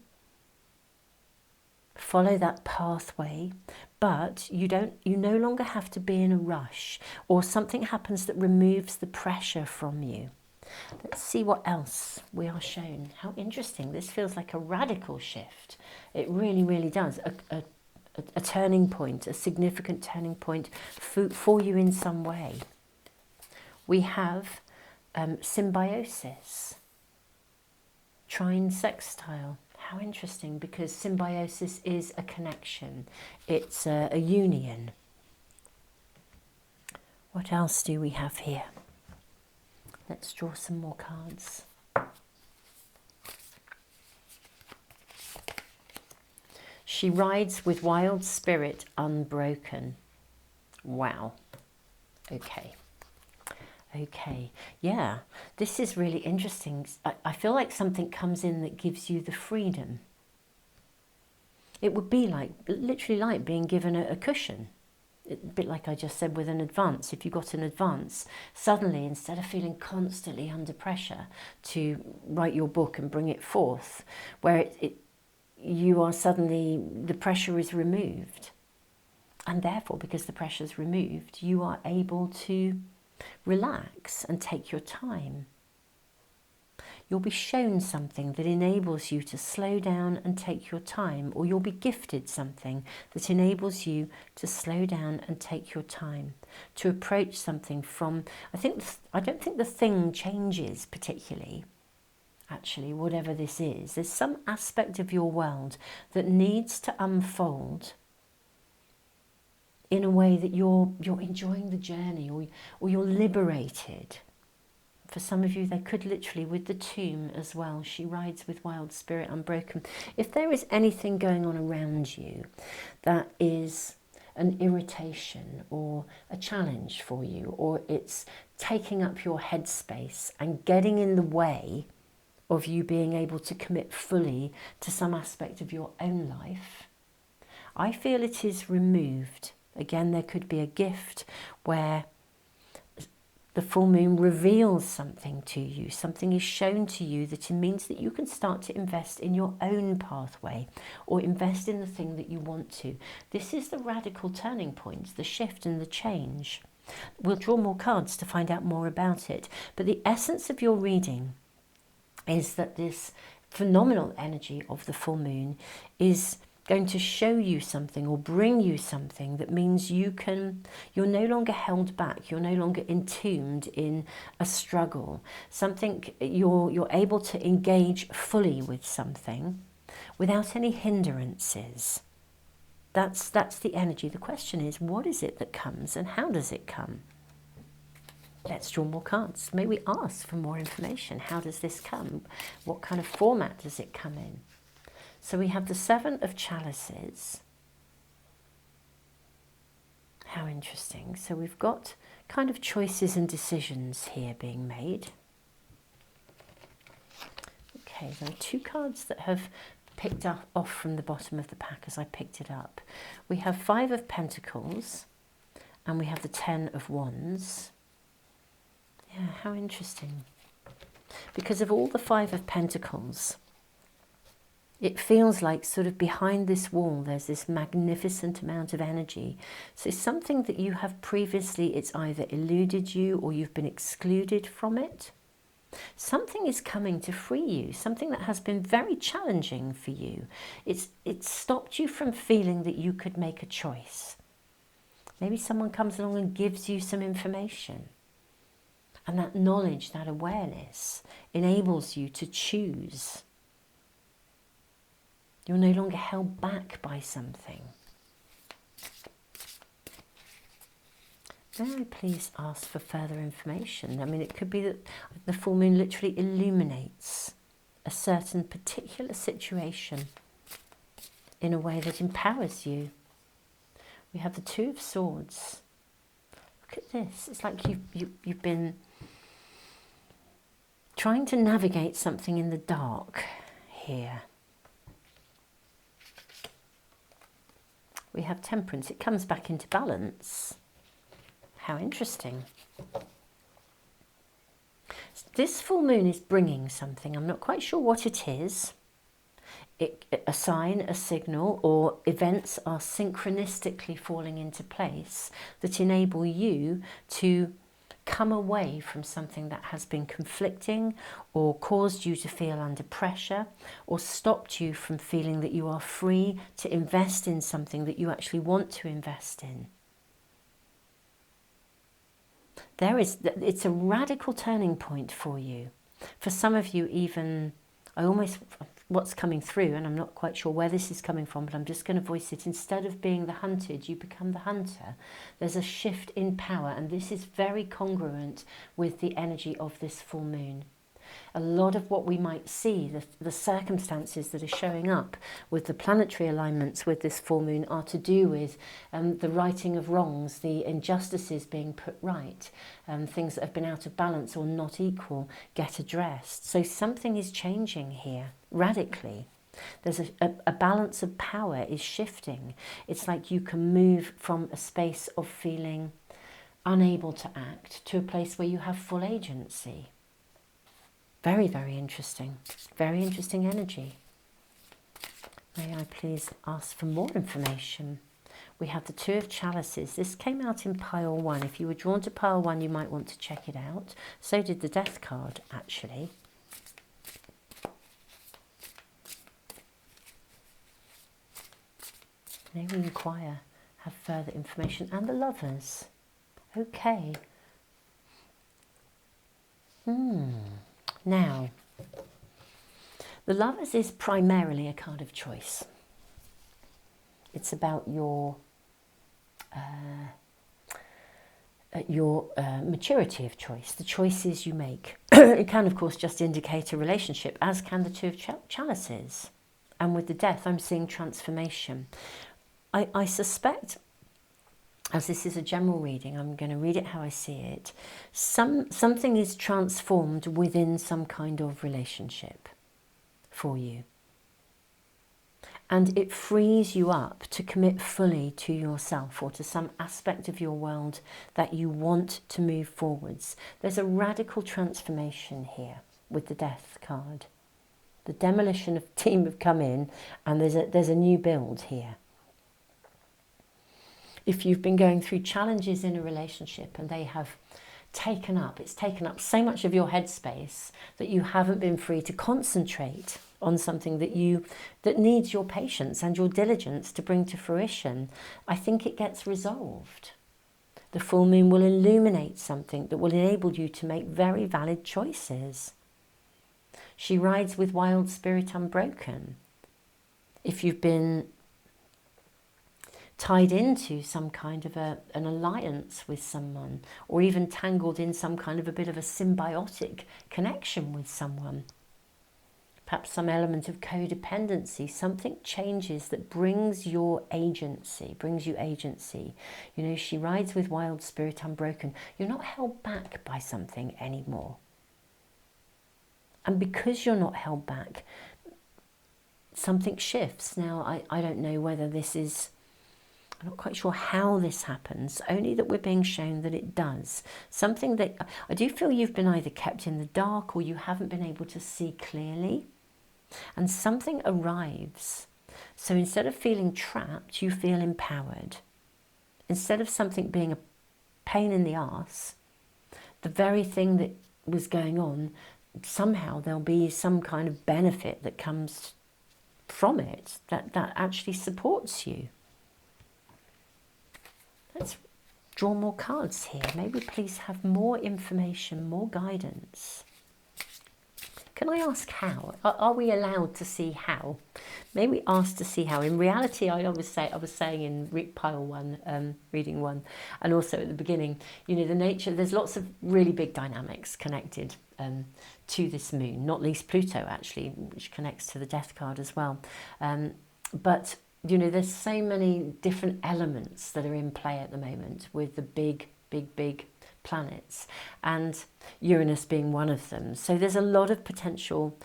follow that pathway, but you no longer have to be in a rush, or something happens that removes the pressure from you. Let's see what else we are shown. How interesting. This feels like a radical shift. It really, really does. A turning point, a significant turning point for you in some way. We have symbiosis. Trine sextile. How interesting, because symbiosis is a connection. It's a union. What else do we have here? Let's draw some more cards. She rides with wild spirit unbroken. Wow. Okay. Okay, yeah, this is really interesting. I feel like something comes in that gives you the freedom. It would be like, literally like being given a cushion. A bit like I just said with an advance. If you got an advance, suddenly instead of feeling constantly under pressure to write your book and bring it forth, where you are suddenly, the pressure is removed. And therefore, because the pressure is removed, you are able to relax and take your time. You'll be shown something that enables you to slow down and take your time, or you'll be gifted something that enables you to slow down and take your time, to approach something from, I don't think the thing changes particularly, actually, whatever this is. There's some aspect of your world that needs to unfold in a way that you're enjoying the journey, or you're liberated. For some of you, they could literally, with the tomb as well, she rides with wild spirit unbroken. If there is anything going on around you that is an irritation or a challenge for you, or it's taking up your headspace and getting in the way of you being able to commit fully to some aspect of your own life, I feel it is removed. Again, there could be a gift where the full moon reveals something to you. Something is shown to you that it means that you can start to invest in your own pathway, or invest in the thing that you want to. This is the radical turning point, the shift and the change. We'll draw more cards to find out more about it. But the essence of your reading is that this phenomenal energy of the full moon is going to show you something or bring you something that means you're no longer held back, you're no longer entombed in a struggle. Something you're able to engage fully with something without any hindrances. That's the energy. The question is, what is it that comes and how does it come? Let's draw more cards. May we ask for more information. How does this come? What kind of format does it come in? So we have the Seven of Chalices. How interesting. So we've got kind of choices and decisions here being made. Okay, there are two cards that have picked up off from the bottom of the pack as I picked it up. We have Five of Pentacles And we have the 10 of Wands. Yeah, how interesting. Because of all the 5 of Pentacles, it feels like sort of behind this wall there's this magnificent amount of energy. So something that you have previously, it's either eluded you or you've been excluded from it. Something is coming to free you, something that has been very challenging for you. It's stopped you from feeling that you could make a choice. Maybe someone comes along and gives you some information. And that knowledge, that awareness, enables you to choose. You're no longer held back by something. May I please ask for further information? I mean, it could be that the full moon literally illuminates a certain particular situation in a way that empowers you. We have the 2 of Swords. Look at this. It's like you've been trying to navigate something in the dark here. We have Temperance. It comes back into balance. How interesting. This full moon is bringing something. I'm not quite sure what it is. A sign, a signal, or events are synchronistically falling into place that enable you to come away from something that has been conflicting or caused you to feel under pressure or stopped you from feeling that you are free to invest in something that you actually want to invest in. It's a radical turning point for you. For some of you even, what's coming through, and I'm not quite sure where this is coming from, but I'm just going to voice it. Instead of being the hunted, you become the hunter. There's a shift in power, and this is very congruent with the energy of this full moon. A lot of what we might see, the circumstances that are showing up with the planetary alignments with this full moon are to do with the righting of wrongs, the injustices being put right, things that have been out of balance or not equal get addressed. So something is changing here, radically. There's a balance of power is shifting. It's like you can move from a space of feeling unable to act to a place where you have full agency. Very, very interesting. Very interesting energy. May I please ask for more information? We have the 2 of Chalices. This came out in pile 1. If you were drawn to pile 1, you might want to check it out. So did the Death card, actually. May we inquire, have further information. And the Lovers. Okay. Now, the Lovers is primarily a card of choice. It's about your maturity of choice, the choices you make. It can, of course, just indicate a relationship, as can the 2 of Chalices. And with the Death, I'm seeing transformation. I suspect, as this is a general reading, I'm going to read it how I see it. Something is transformed within some kind of relationship for you. And it frees you up to commit fully to yourself or to some aspect of your world that you want to move forwards. There's a radical transformation here with the Death card. The demolition of team have come in, and there's a new build here. If you've been going through challenges in a relationship and they have it's taken up so much of your headspace that you haven't been free to concentrate on something that needs your patience and your diligence to bring to fruition, I think it gets resolved. The full moon will illuminate something that will enable you to make very valid choices. She rides with wild spirit unbroken. If you've been tied into some kind of an alliance with someone, or even tangled in some kind of a bit of a symbiotic connection with someone, perhaps some element of codependency, something changes that brings you agency. You know, she rides with wild spirit unbroken. You're not held back by something anymore. And because you're not held back, something shifts. Now, I don't know whether this is I'm not quite sure how this happens, only that we're being shown that it does. Something that I do feel you've been either kept in the dark or you haven't been able to see clearly. And something arrives. So instead of feeling trapped, you feel empowered. Instead of something being a pain in the arse, the very thing that was going on, somehow there'll be some kind of benefit that comes from it that actually supports you. Let's draw more cards here. May we please have more information, more guidance. Can I ask how? Are we allowed to see how? May we ask to see how? In reality, I was saying in pile one, reading one, and also at the beginning, you know, the nature, there's lots of really big dynamics connected to this moon, not least Pluto actually, which connects to the death card as well. But you know, there's so many different elements that are in play at the moment with the big planets, and Uranus being one of them. So there's a lot of potential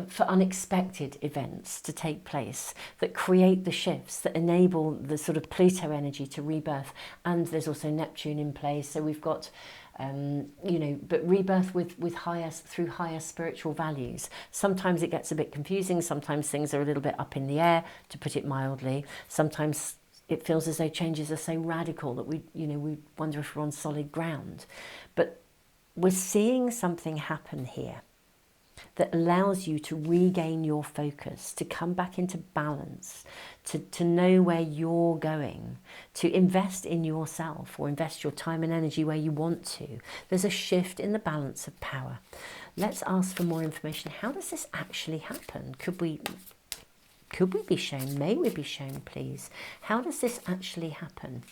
for unexpected events to take place that create the shifts that enable the sort of Pluto energy to rebirth. And there's also Neptune in play. So we've got you know, but rebirth with higher spiritual values. Sometimes it gets a bit confusing. Sometimes things are a little bit up in the air, to put it mildly. Sometimes it feels as though changes are so radical that we wonder if we're on solid ground. But we're seeing something happen here that allows you to regain your focus, to come back into balance, to know where you're going, to invest in yourself or invest your time and energy where you want to. There's a shift in the balance of power. Let's ask for more information. How does this actually happen? Could we be shown? May we be shown, please? How does this actually happen?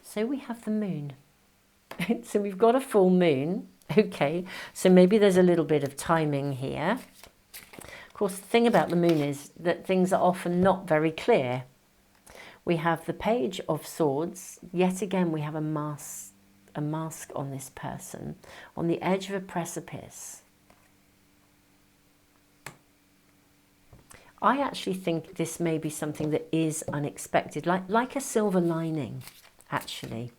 So we have the moon. So we've got a full moon. Okay, so maybe there's a little bit of timing here. Of course, the thing about the moon is that things are often not very clear. We have the Page of Swords. Yet again, we have a mask on this person, on the edge of a precipice. I actually think this may be something that is unexpected, like a silver lining, actually.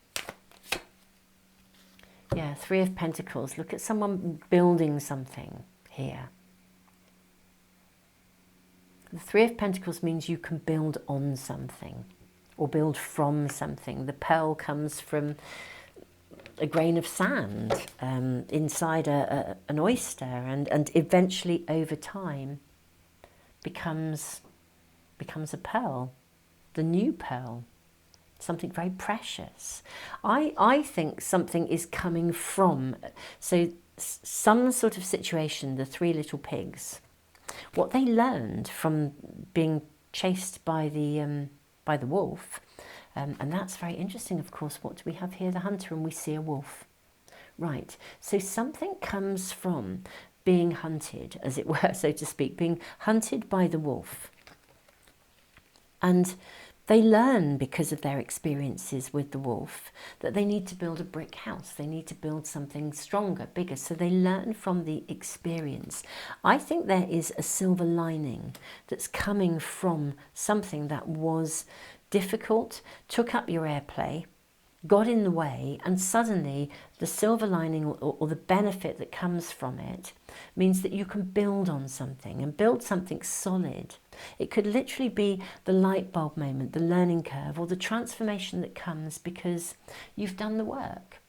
Yeah, Three of Pentacles. Look at someone building something here. The Three of Pentacles means you can build on something or build from something. The pearl comes from a grain of sand inside an oyster, and eventually over time becomes a pearl, the new pearl. Something very precious. I think something is coming from, so some sort of situation, the three little pigs, what they learned from being chased by the wolf, and that's very interesting, of course. What do we have here? The hunter, and we see a wolf. Right, so something comes from being hunted, as it were, so to speak, being hunted by the wolf. And they learn, because of their experiences with the wolf, that they need to build a brick house. They need to build something stronger, bigger. So they learn from the experience. I think there is a silver lining that's coming from something that was difficult, took up your airplay, got in the way, and suddenly the silver lining or the benefit that comes from it means that you can build on something and build something solid. It could literally be the light bulb moment, the learning curve, or the transformation that comes because you've done the work.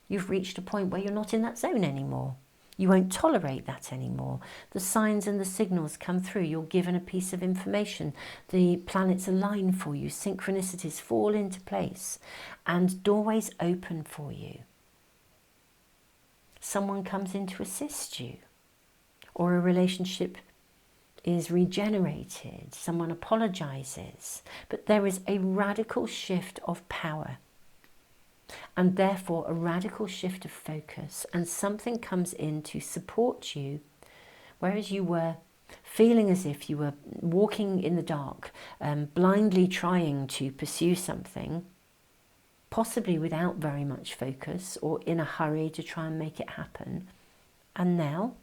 You've reached a point where you're not in that zone anymore. You won't tolerate that anymore. The signs and the signals come through. You're given a piece of information. The planets align for you. Synchronicities fall into place. And doorways open for you. Someone comes in to assist you. Or a relationship is regenerated. Someone apologizes. But there is a radical shift of power. And therefore a radical shift of focus, and something comes in to support you, whereas you were feeling as if you were walking in the dark, blindly trying to pursue something, possibly without very much focus or in a hurry to try and make it happen. And now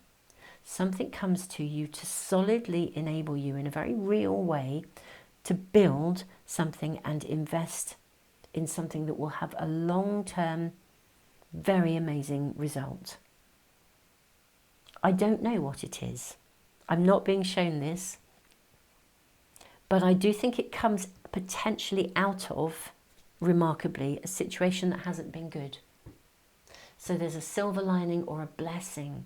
something comes to you to solidly enable you in a very real way to build something and invest in something that will have a long-term, very amazing result. I don't know what it is. I'm not being shown this, but I do think it comes potentially out of, remarkably, a situation that hasn't been good. So there's a silver lining or a blessing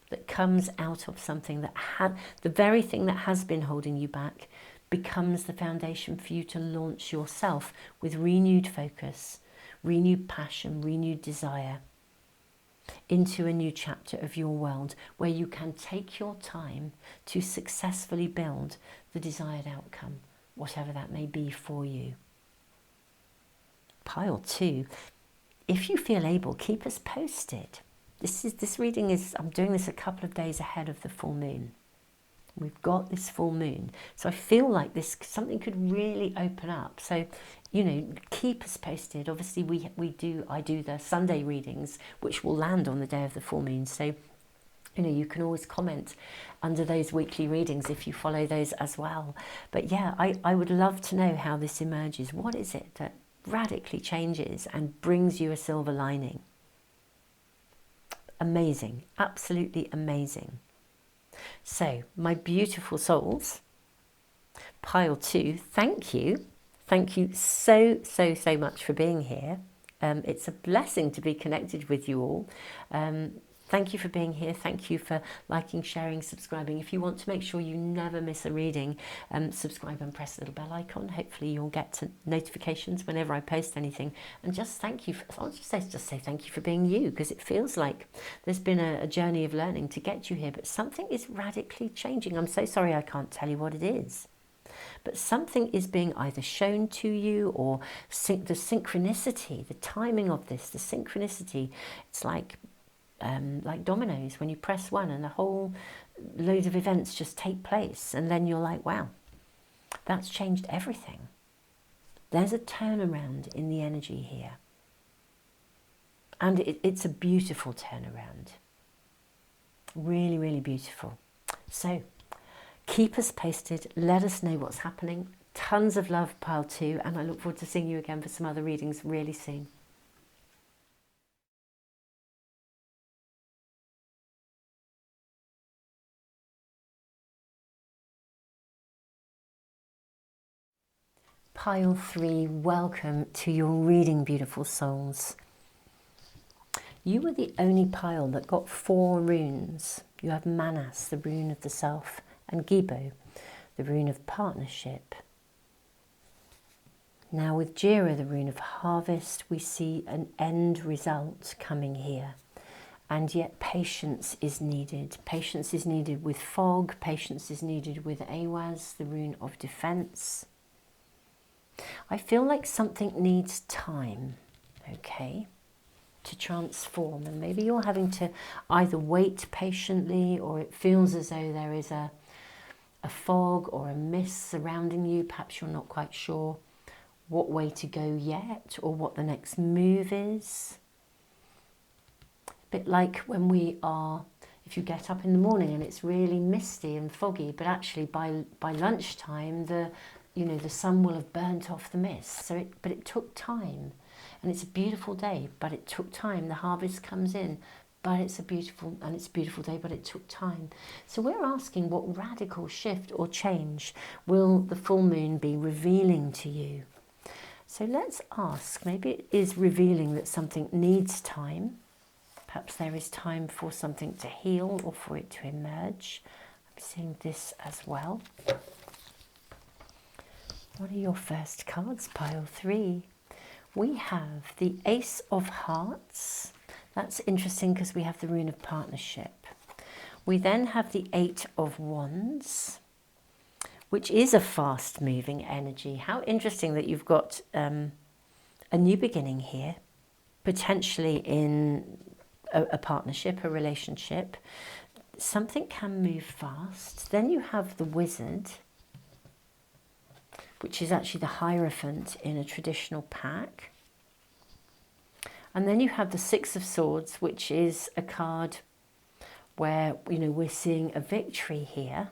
that comes out of something that the very thing that has been holding you back becomes the foundation for you to launch yourself with renewed focus, renewed passion, renewed desire into a new chapter of your world where you can take your time to successfully build the desired outcome, whatever that may be for you. Pile 2, if you feel able, keep us posted. This reading is, I'm doing this a couple of days ahead of the full moon. We've got this full moon. So I feel like something could really open up. So, you know, keep us posted. Obviously I do the Sunday readings, which will land on the day of the full moon. So, you know, you can always comment under those weekly readings if you follow those as well. But yeah, I would love to know how this emerges. What is it that radically changes and brings you a silver lining? Amazing, absolutely amazing. So, my beautiful souls, pile 2, thank you. Thank you so much for being here. It's a blessing to be connected with you all. Thank you for being here. Thank you for liking, sharing, subscribing. If you want to make sure you never miss a reading, subscribe and press the little bell icon. Hopefully you'll get notifications whenever I post anything. And just thank you. I'll just say thank you for being you, because it feels like there's been a journey of learning to get you here, but something is radically changing. I'm so sorry I can't tell you what it is. But something is being either shown to you, or the synchronicity, the timing of this, the synchronicity, it's like dominoes. When you press one and a whole load of events just take place, and then you're like, wow, that's changed everything. There's a turnaround in the energy here, and it's a beautiful turnaround, really, really beautiful. So keep us posted, let us know what's happening. Tons of love, pile 2, and I look forward to seeing you again for some other readings really soon. Pile 3, welcome to your reading, beautiful souls. You were the only pile that got 4 runes. You have Manas, the rune of the self, and Gibo, the rune of partnership. Now with Jira, the rune of harvest, we see an end result coming here. And yet patience is needed. Patience is needed with fog. Patience is needed with Awaz, the rune of defense. I feel like something needs time, okay, to transform. And maybe you're having to either wait patiently, or it feels as though there is a fog or a mist surrounding you. Perhaps you're not quite sure what way to go yet, or what the next move is. A bit like when if you get up in the morning and it's really misty and foggy, but actually by lunchtime the sun will have burnt off the mist. But it took time, and it's a beautiful day, but it took time. The harvest comes in, but it's a beautiful day, but it took time. So we're asking, what radical shift or change will the full moon be revealing to you? So let's ask, maybe it is revealing that something needs time. Perhaps there is time for something to heal or for it to emerge. I'm seeing this as well. What are your first cards, pile 3? We have the Ace of Hearts. That's interesting because we have the rune of partnership. We then have the 8 of Wands, which is a fast-moving energy. How interesting that you've got a new beginning here, potentially in a partnership, a relationship. Something can move fast. Then you have the Wizard, which is actually the Hierophant in a traditional pack. And then you have the 6 of Swords, which is a card where, we're seeing a victory here.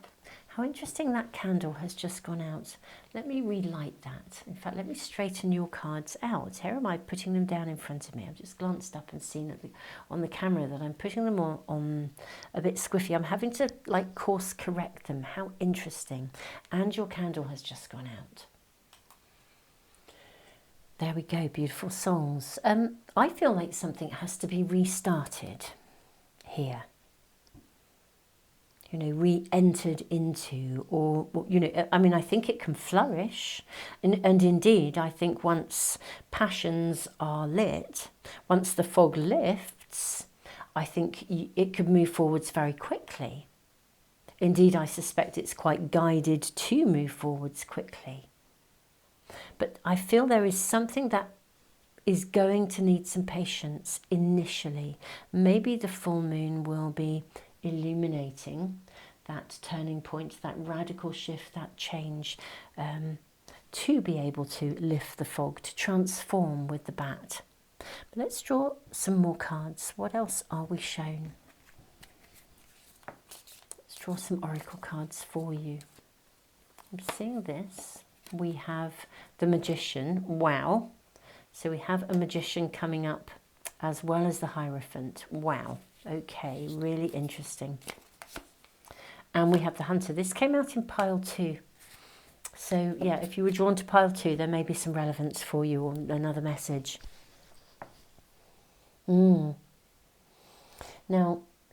How interesting that candle has just gone out. Let me relight that. In fact, let me straighten your cards out. Here am I putting them down in front of me. I've just glanced up and seen on the camera that I'm putting them on a bit squiffy. I'm having to like course correct them. How interesting. And your candle has just gone out. There we go, beautiful souls. I feel like something has to be restarted here. You know, re-entered into, or, you know, I mean, I think it can flourish. And indeed, I think once passions are lit, once the fog lifts, I think it could move forwards very quickly. Indeed, I suspect it's quite guided to move forwards quickly. But I feel there is something that is going to need some patience initially. Maybe the full moon will be illuminating that turning point, that radical shift, that change, to be able to lift the fog, to transform with the bat. But let's draw some more cards. What else are we shown? Let's draw some oracle cards for you. I'm seeing this. We have the Magician. Wow. So we have a Magician coming up as well as the Hierophant. Wow. Okay, really interesting. And we have the Hunter. This came out in pile 2. So yeah, if you were drawn to pile 2, there may be some relevance for you or another message. Now,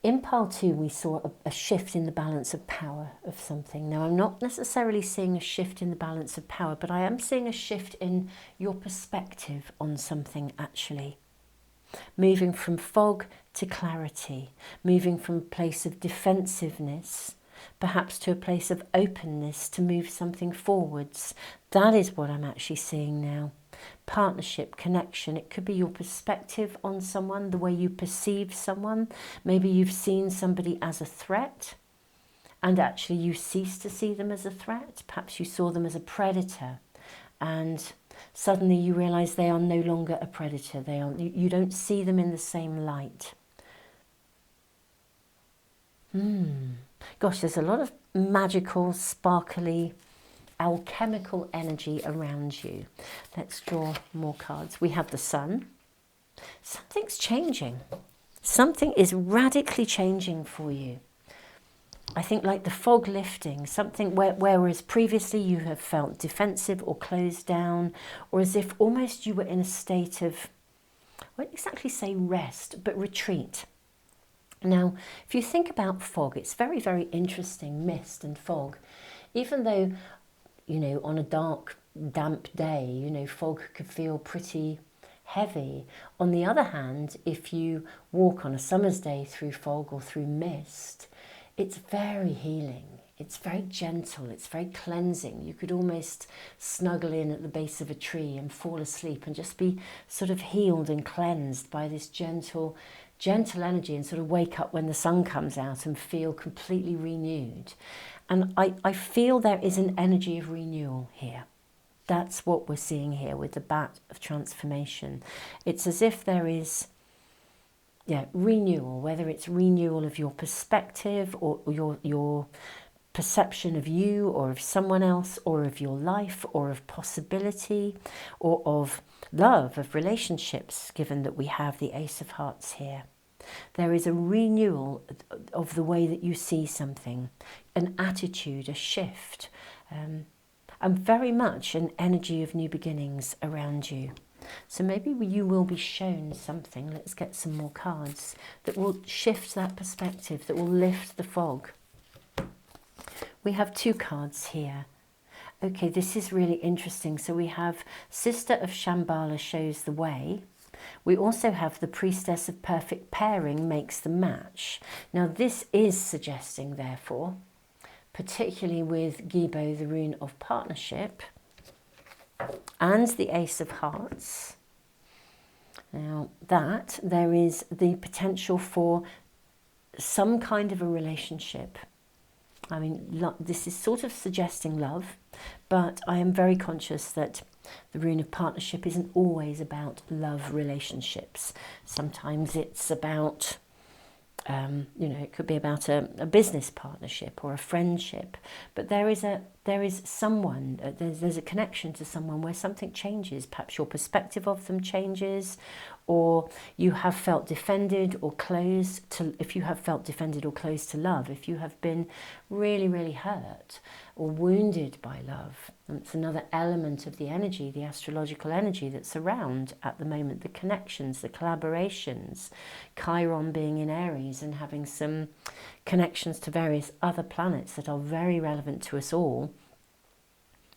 in pile 2, we saw a shift in the balance of power of something. Now, I'm not necessarily seeing a shift in the balance of power, but I am seeing a shift in your perspective on something, actually. Moving from fog to clarity, moving from a place of defensiveness, perhaps to a place of openness to move something forwards. That is what I'm actually seeing now. Partnership, connection. It could be your perspective on someone, the way you perceive someone. Maybe you've seen somebody as a threat and actually you cease to see them as a threat. Perhaps you saw them as a predator and suddenly you realise they are no longer a predator. You don't see them in the same light. Gosh, there's a lot of magical, sparkly, alchemical energy around you. Let's draw more cards. We have the Sun. Something's changing. Something is radically changing for you. I think like the fog lifting, something whereas previously you have felt defensive or closed down, or as if almost you were in a state of, I won't exactly say rest, but retreat. Now, if you think about fog, it's very, very interesting, mist and fog. Even though, you know, on a dark, damp day, you know, fog could feel pretty heavy. On the other hand, if you walk on a summer's day through fog or through mist, it's very healing. It's very gentle. It's very cleansing. You could almost snuggle in at the base of a tree and fall asleep and just be sort of healed and cleansed by this gentle energy and sort of wake up when the sun comes out and feel completely renewed. And I feel there is an energy of renewal here. That's what we're seeing here with the bat of transformation. It's as if there is renewal, whether it's renewal of your perspective or your perception of you or of someone else or of your life or of possibility or of love, of relationships, given that we have the Ace of Hearts here. There is a renewal of the way that you see something, an attitude, a shift, and very much an energy of new beginnings around you. So maybe you will be shown something, let's get some more cards, that will shift that perspective, that will lift the fog. We have 2 cards here. Okay, this is really interesting. So we have Sister of Shambhala shows the way. We also have the Priestess of Perfect Pairing makes the match. Now this is suggesting, therefore, particularly with Gibo, the rune of partnership, and the Ace of Hearts. Now that there is the potential for some kind of a relationship. I mean, this is sort of suggesting love, but I am very conscious that the rune of partnership isn't always about love relationships. Sometimes it's about You know, it could be about a business partnership or a friendship, but there is someone, there's a connection to someone where something changes. Perhaps your perspective of them changes, or you have felt defended or closed to, if you have felt defended or closed to love, if you have been really, really hurt or wounded by love. And it's another element of the energy, the astrological energy that's around at the moment, the connections, the collaborations, Chiron being in Aries and having some connections to various other planets that are very relevant to us all.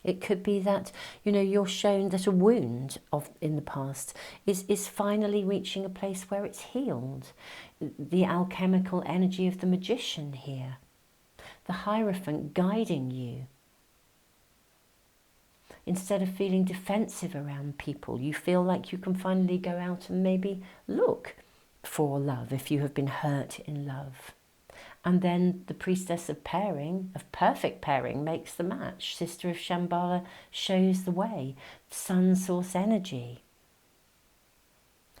It could be that, you know, you're shown that a wound in the past is finally reaching a place where it's healed. The alchemical energy of the magician here. The Hierophant guiding you. Instead of feeling defensive around people, you feel like you can finally go out and maybe look for love if you have been hurt in love. And then the Priestess of Pairing, of Perfect Pairing, makes the match. Sister of Shambhala shows the way. Sun Source energy.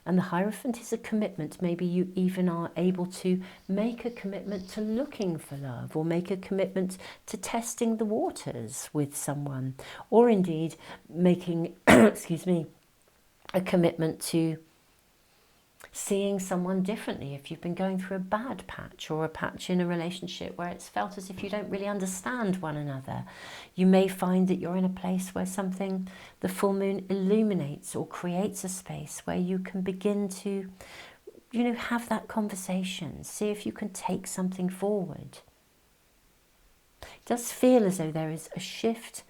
And the Hierophant is a commitment. Maybe you even are able to make a commitment to looking for love, or make a commitment to testing the waters with someone, or indeed making, excuse me, a commitment to seeing someone differently if you've been going through a bad patch, or a patch in a relationship where it's felt as if you don't really understand one another. You may find that you're in a place where something, the full moon illuminates or creates a space where you can begin to, you know, have that conversation, see if you can take something forward. It does feel as though there is a shift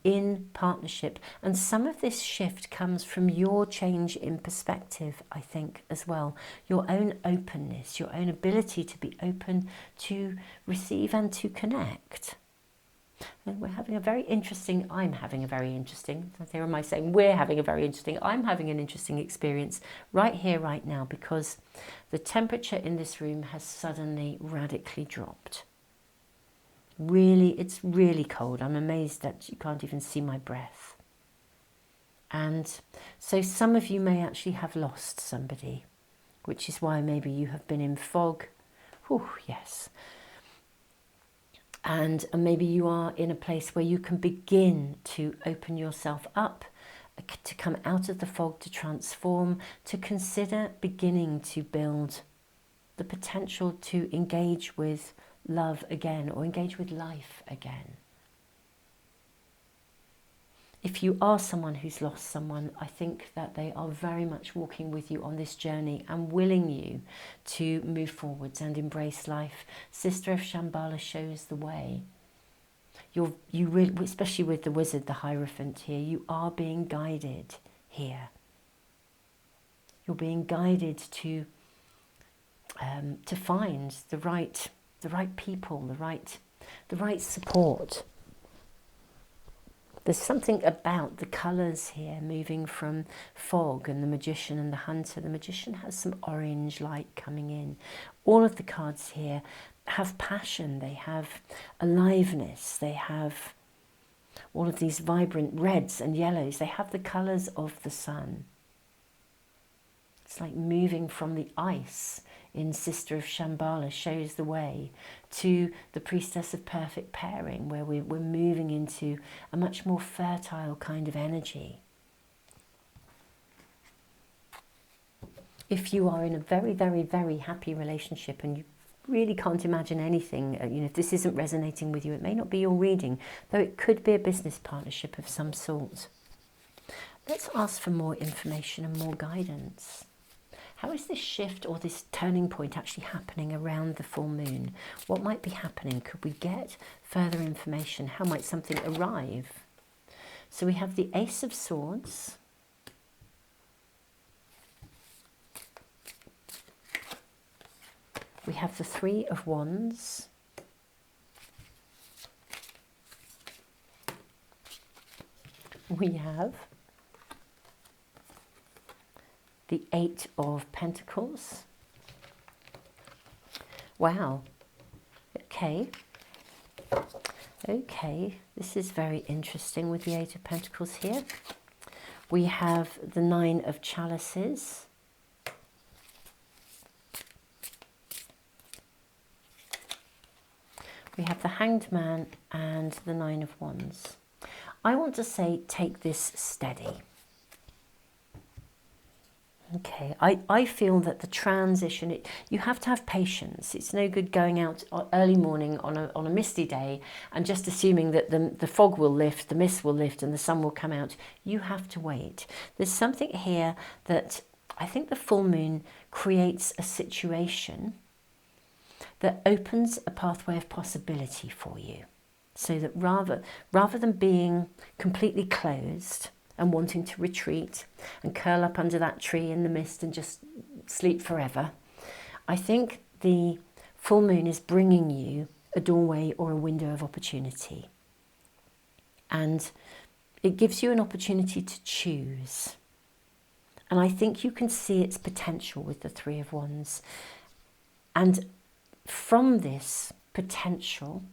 in partnership, and some of this shift comes from your change in perspective, I think, as well. Your own openness, your own ability to be open to receive and to connect. And we're having a very interesting, I'm having a very interesting, here am I saying we're having a very interesting, I'm having an interesting experience right here, right now, because the temperature in this room has suddenly radically dropped. Really, it's really cold. I'm amazed that you can't even see my breath. And so some of you may actually have lost somebody, which is why maybe you have been in fog. Oh, yes. And maybe you are in a place where you can begin to open yourself up, to come out of the fog, to transform, to consider beginning to build the potential to engage with love again, or engage with life again. If you are someone who's lost someone, I think that they are very much walking with you on this journey and willing you to move forwards and embrace life. Sister of Shambhala shows the way. You really, especially with the wizard, the Hierophant here, you are being guided here. You're being guided to find the right people, the right support. There's something about the colours here, moving from fog and the magician and the hunter. The magician has some orange light coming in. All of the cards here have passion, they have aliveness, they have all of these vibrant reds and yellows. They have the colours of the sun. It's like moving from the ice in Sister of Shambhala shows the way, to the Priestess of Perfect Pairing, where we're moving into a much more fertile kind of energy. If you are in a very, very, very happy relationship and you really can't imagine anything, if this isn't resonating with you, it may not be your reading, though it could be a business partnership of some sort. Let's ask for more information and more guidance. How is this shift or this turning point actually happening around the full moon? What might be happening? Could we get further information? How might something arrive? So we have the Ace of Swords. We have the Three of Wands. We have the Eight of Pentacles. Wow. Okay. Okay, this is very interesting with the Eight of Pentacles here. We have the Nine of Chalices. We have the Hanged Man and the Nine of Wands. I want to say, take this steady. Okay, I feel that the transition, you have to have patience. It's no good going out early morning on a misty day and just assuming that the fog will lift, the mist will lift and the sun will come out. You have to wait. There's something here that I think the full moon creates a situation that opens a pathway of possibility for you. So that rather than being completely closed and wanting to retreat and curl up under that tree in the mist and just sleep forever, I think the full moon is bringing you a doorway or a window of opportunity. And it gives you an opportunity to choose. And I think you can see its potential with the Three of Wands. And from this potential,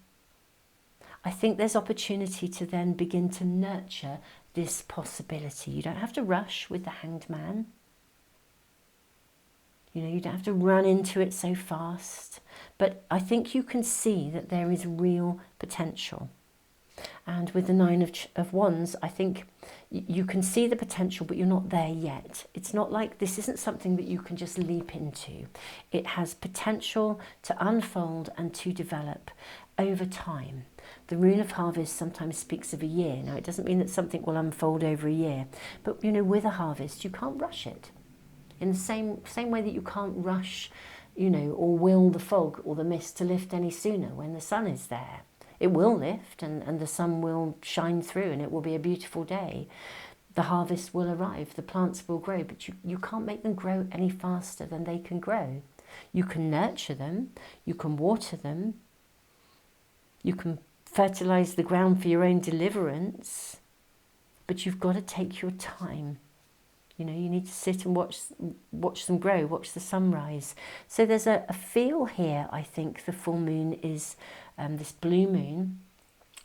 I think there's opportunity to then begin to nurture this possibility. You don't have to rush with the Hanged Man. You know, you don't have to run into it so fast. But I think you can see that there is real potential. And with the Nine of Wands, I think you can see the potential, but you're not there yet. It's not like this isn't something that you can just leap into. It has potential to unfold and to develop over time. The Rune of Harvest sometimes speaks of a year. Now, it doesn't mean that something will unfold over a year, but, you know, with a harvest, you can't rush it. In the same way that you can't rush, you know, or will the fog or the mist to lift any sooner when the sun is there. It will lift and the sun will shine through and it will be a beautiful day. The harvest will arrive, the plants will grow, but you can't make them grow any faster than they can grow. You can nurture them, you can water them, you can fertilize the ground for your own deliverance, but you've got to take your time. You know, you need to sit and watch them grow, watch the sunrise. So there's a feel here, I think the full moon is this blue moon,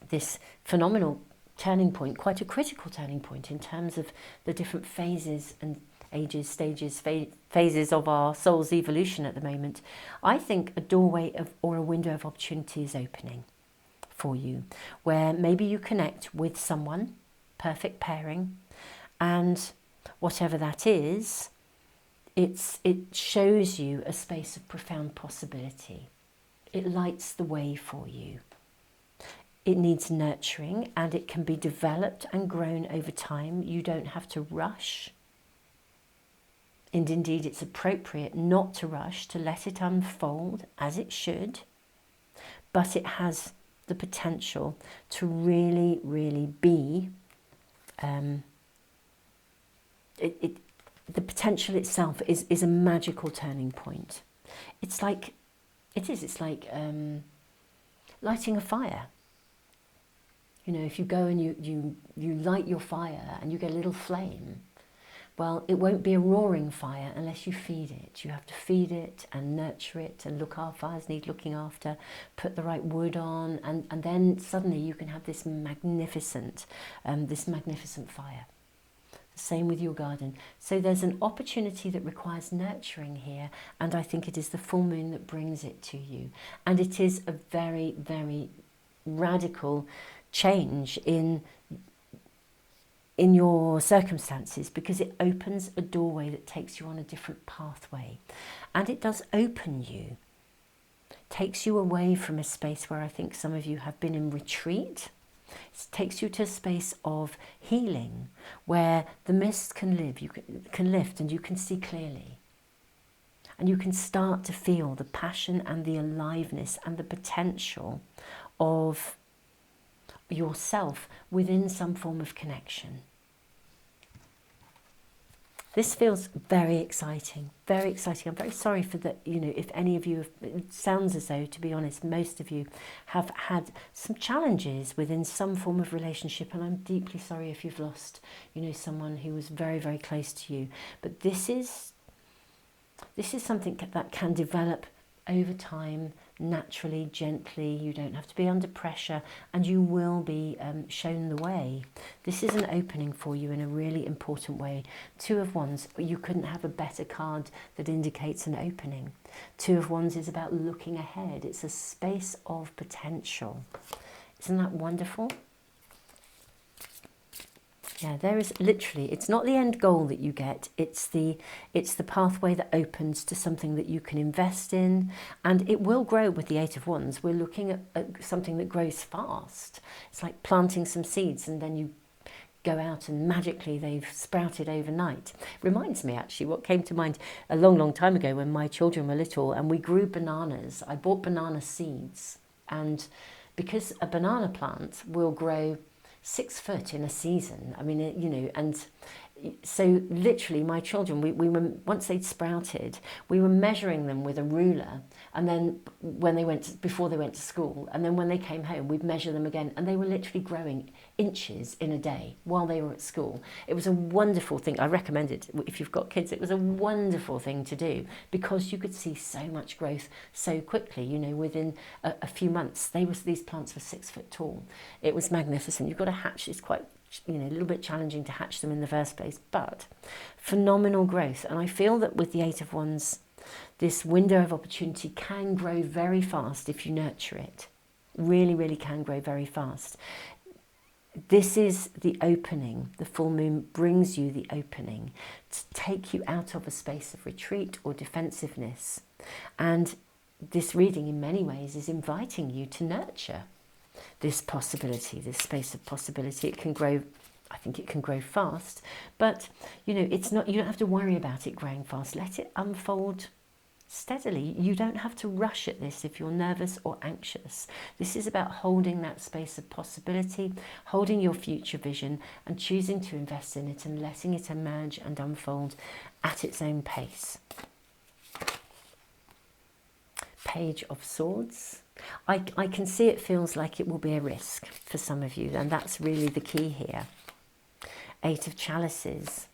this phenomenal turning point, quite a critical turning point in terms of the different phases and ages, stages, phases of our soul's evolution at the moment. I think a doorway or a window of opportunity is opening for you, where maybe you connect with someone, perfect pairing, and whatever that is, it shows you a space of profound possibility. It lights the way for you. It needs nurturing and it can be developed and grown over time. You don't have to rush. And indeed, it's appropriate not to rush, to let it unfold as it should. But it has the potential to really, really be the potential itself is a magical turning point. It's like lighting a fire. You know, if you go and you light your fire and you get a little flame, well, it won't be a roaring fire unless you feed it. You have to feed it and nurture it and look after. Fires need looking after, put the right wood on, and then suddenly you can have this magnificent fire. Same with your garden. So there's an opportunity that requires nurturing here, and I think it is the full moon that brings it to you. And it is a very, very radical change in your circumstances, because it opens a doorway that takes you on a different pathway. And it does open you, takes you away from a space where I think some of you have been in retreat. It takes you to a space of healing where the mist can lift and you can see clearly. And you can start to feel the passion and the aliveness and the potential of yourself within some form of connection. This feels very exciting, very exciting. I'm very sorry for that, you know, if any of you, it sounds as though, to be honest, most of you have had some challenges within some form of relationship, and I'm deeply sorry if you've lost, you know, someone who was very, very close to you. But this is something that can develop over time, naturally, gently. You don't have to be under pressure, and you will be shown the way. This is an opening for you in a really important way. Two of Wands, you couldn't have a better card that indicates an opening. Two of Wands is about looking ahead. It's a space of potential. Isn't that wonderful? Yeah, there is literally, it's not the end goal that you get, it's the pathway that opens to something that you can invest in, and it will grow with the Eight of Wands. We're looking at something that grows fast. It's like planting some seeds and then you go out and magically they've sprouted overnight. Reminds me actually what came to mind a long, long time ago when my children were little and we grew bananas. I bought banana seeds, and because a banana plant will grow 6 foot in a season. I mean, you know, and so literally my children, we were, once they'd sprouted, we were measuring them with a ruler, and then when they went, before they went to school, and then when they came home, we'd measure them again, and they were literally growing inches in a day while they were at school. It was a wonderful thing. I recommend it if you've got kids. It was a wonderful thing to do because you could see so much growth so quickly. You know, within a few months, these plants were 6 foot tall. It was magnificent. You've got to hatch. It's quite, you know, a little bit challenging to hatch them in the first place, but phenomenal growth. And I feel that with the Eight of Wands, this window of opportunity can grow very fast if you nurture it. Really, really can grow very fast. This is the opening. The full moon brings you the opening to take you out of a space of retreat or defensiveness. And this reading in many ways is inviting you to nurture this possibility, this space of possibility. It can grow, I think it can grow fast, but you know, it's not, you don't have to worry about it growing fast. Let it unfold steadily. You don't have to rush at this if you're nervous or anxious. This is about holding that space of possibility, holding your future vision and choosing to invest in it and letting it emerge and unfold at its own pace. Page of Swords. I can see it feels like it will be a risk for some of you, and that's really the key here. Eight of Chalices.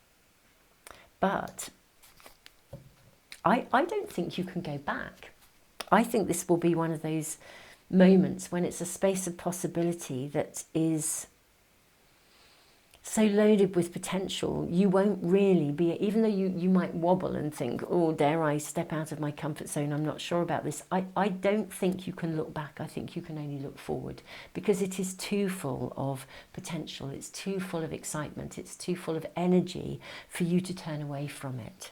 But I don't think you can go back. I think this will be one of those moments when it's a space of possibility that is so loaded with potential. You won't really be, even though you might wobble and think, oh, dare I step out of my comfort zone, I'm not sure about this. I don't think you can look back. I think you can only look forward, because it is too full of potential. It's too full of excitement. It's too full of energy for you to turn away from it.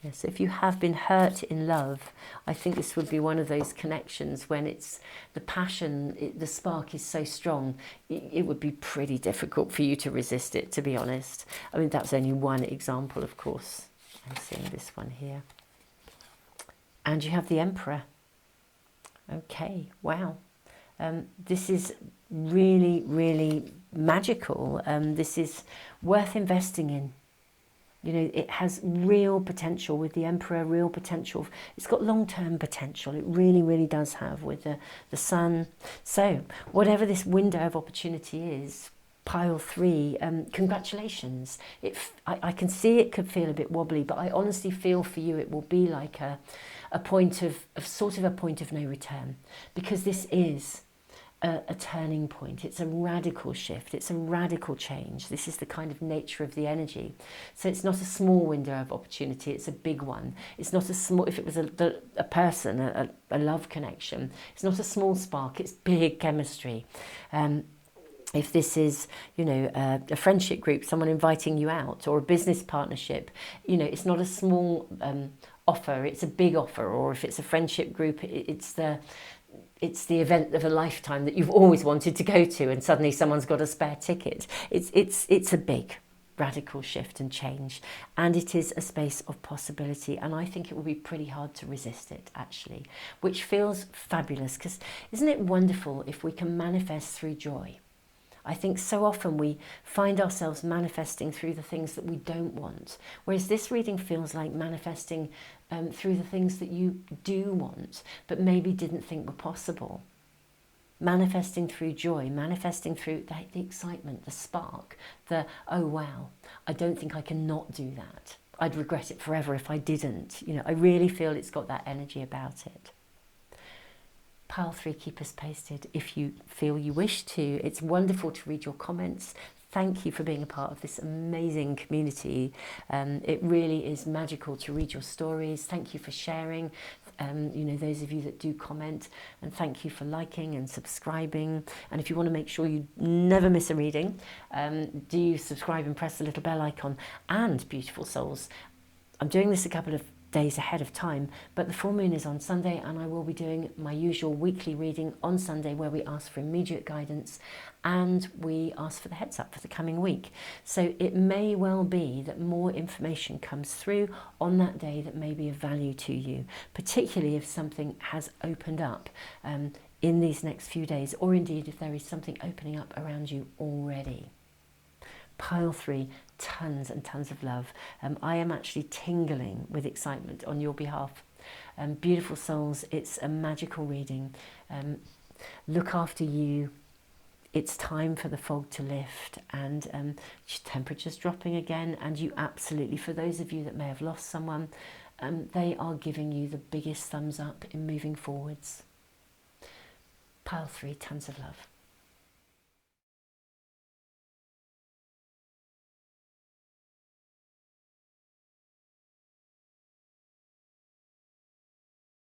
Yes, if you have been hurt in love, I think this would be one of those connections when it's the passion, the spark is so strong, it would be pretty difficult for you to resist it, to be honest. I mean, that's only one example, of course. I'm seeing this one here. And you have the Emperor. Okay, wow. This is really, really magical. This is worth investing in. You know, it has real potential with the Emperor, real potential. It's got long-term potential. It really, really does have with the Sun. So whatever this window of opportunity is, pile 3, congratulations. I can see it could feel a bit wobbly, but I honestly feel for you it will be like a point of sort of a point of no return, because this is a turning point. It's a radical shift. It's a radical change. This is the kind of nature of the energy. So it's not a small window of opportunity. It's a big one. It's not a small, if it was a person, a love connection, it's not a small spark. It's big chemistry. If this is, you know, a friendship group, someone inviting you out, or a business partnership, you know, it's not a small offer. It's a big offer. Or if it's a friendship group, it's the event of a lifetime that you've always wanted to go to, and suddenly someone's got a spare ticket. It's a big radical shift and change, and it is a space of possibility, and I think it will be pretty hard to resist it, actually, which feels fabulous, because isn't it wonderful if we can manifest through joy? I think so often we find ourselves manifesting through the things that we don't want, whereas this reading feels like manifesting through the things that you do want, but maybe didn't think were possible. Manifesting through joy, manifesting through the excitement, the spark, oh wow, I don't think I can not do that. I'd regret it forever if I didn't. You know, I really feel it's got that energy about it. Pile 3, keep us posted if you feel you wish to. It's wonderful to read your comments. Thank you for being a part of this amazing community. It really is magical to read your stories. Thank you for sharing, you know, those of you that do comment, and thank you for liking and subscribing. And if you want to make sure you never miss a reading, do subscribe and press the little bell icon. And beautiful souls, I'm doing this a couple of days ahead of time, but the full moon is on Sunday, and I will be doing my usual weekly reading on Sunday where we ask for immediate guidance and we ask for the heads up for the coming week. So it may well be that more information comes through on that day that may be of value to you, particularly if something has opened up in these next few days, or indeed if there is something opening up around you already. Pile 3, tons and tons of love. I am actually tingling with excitement on your behalf. Beautiful souls, it's a magical reading. Look after you. It's time for the fog to lift, and temperatures dropping again, and you absolutely, for those of you that may have lost someone, they are giving you the biggest thumbs up in moving forwards. Pile 3, tons of love.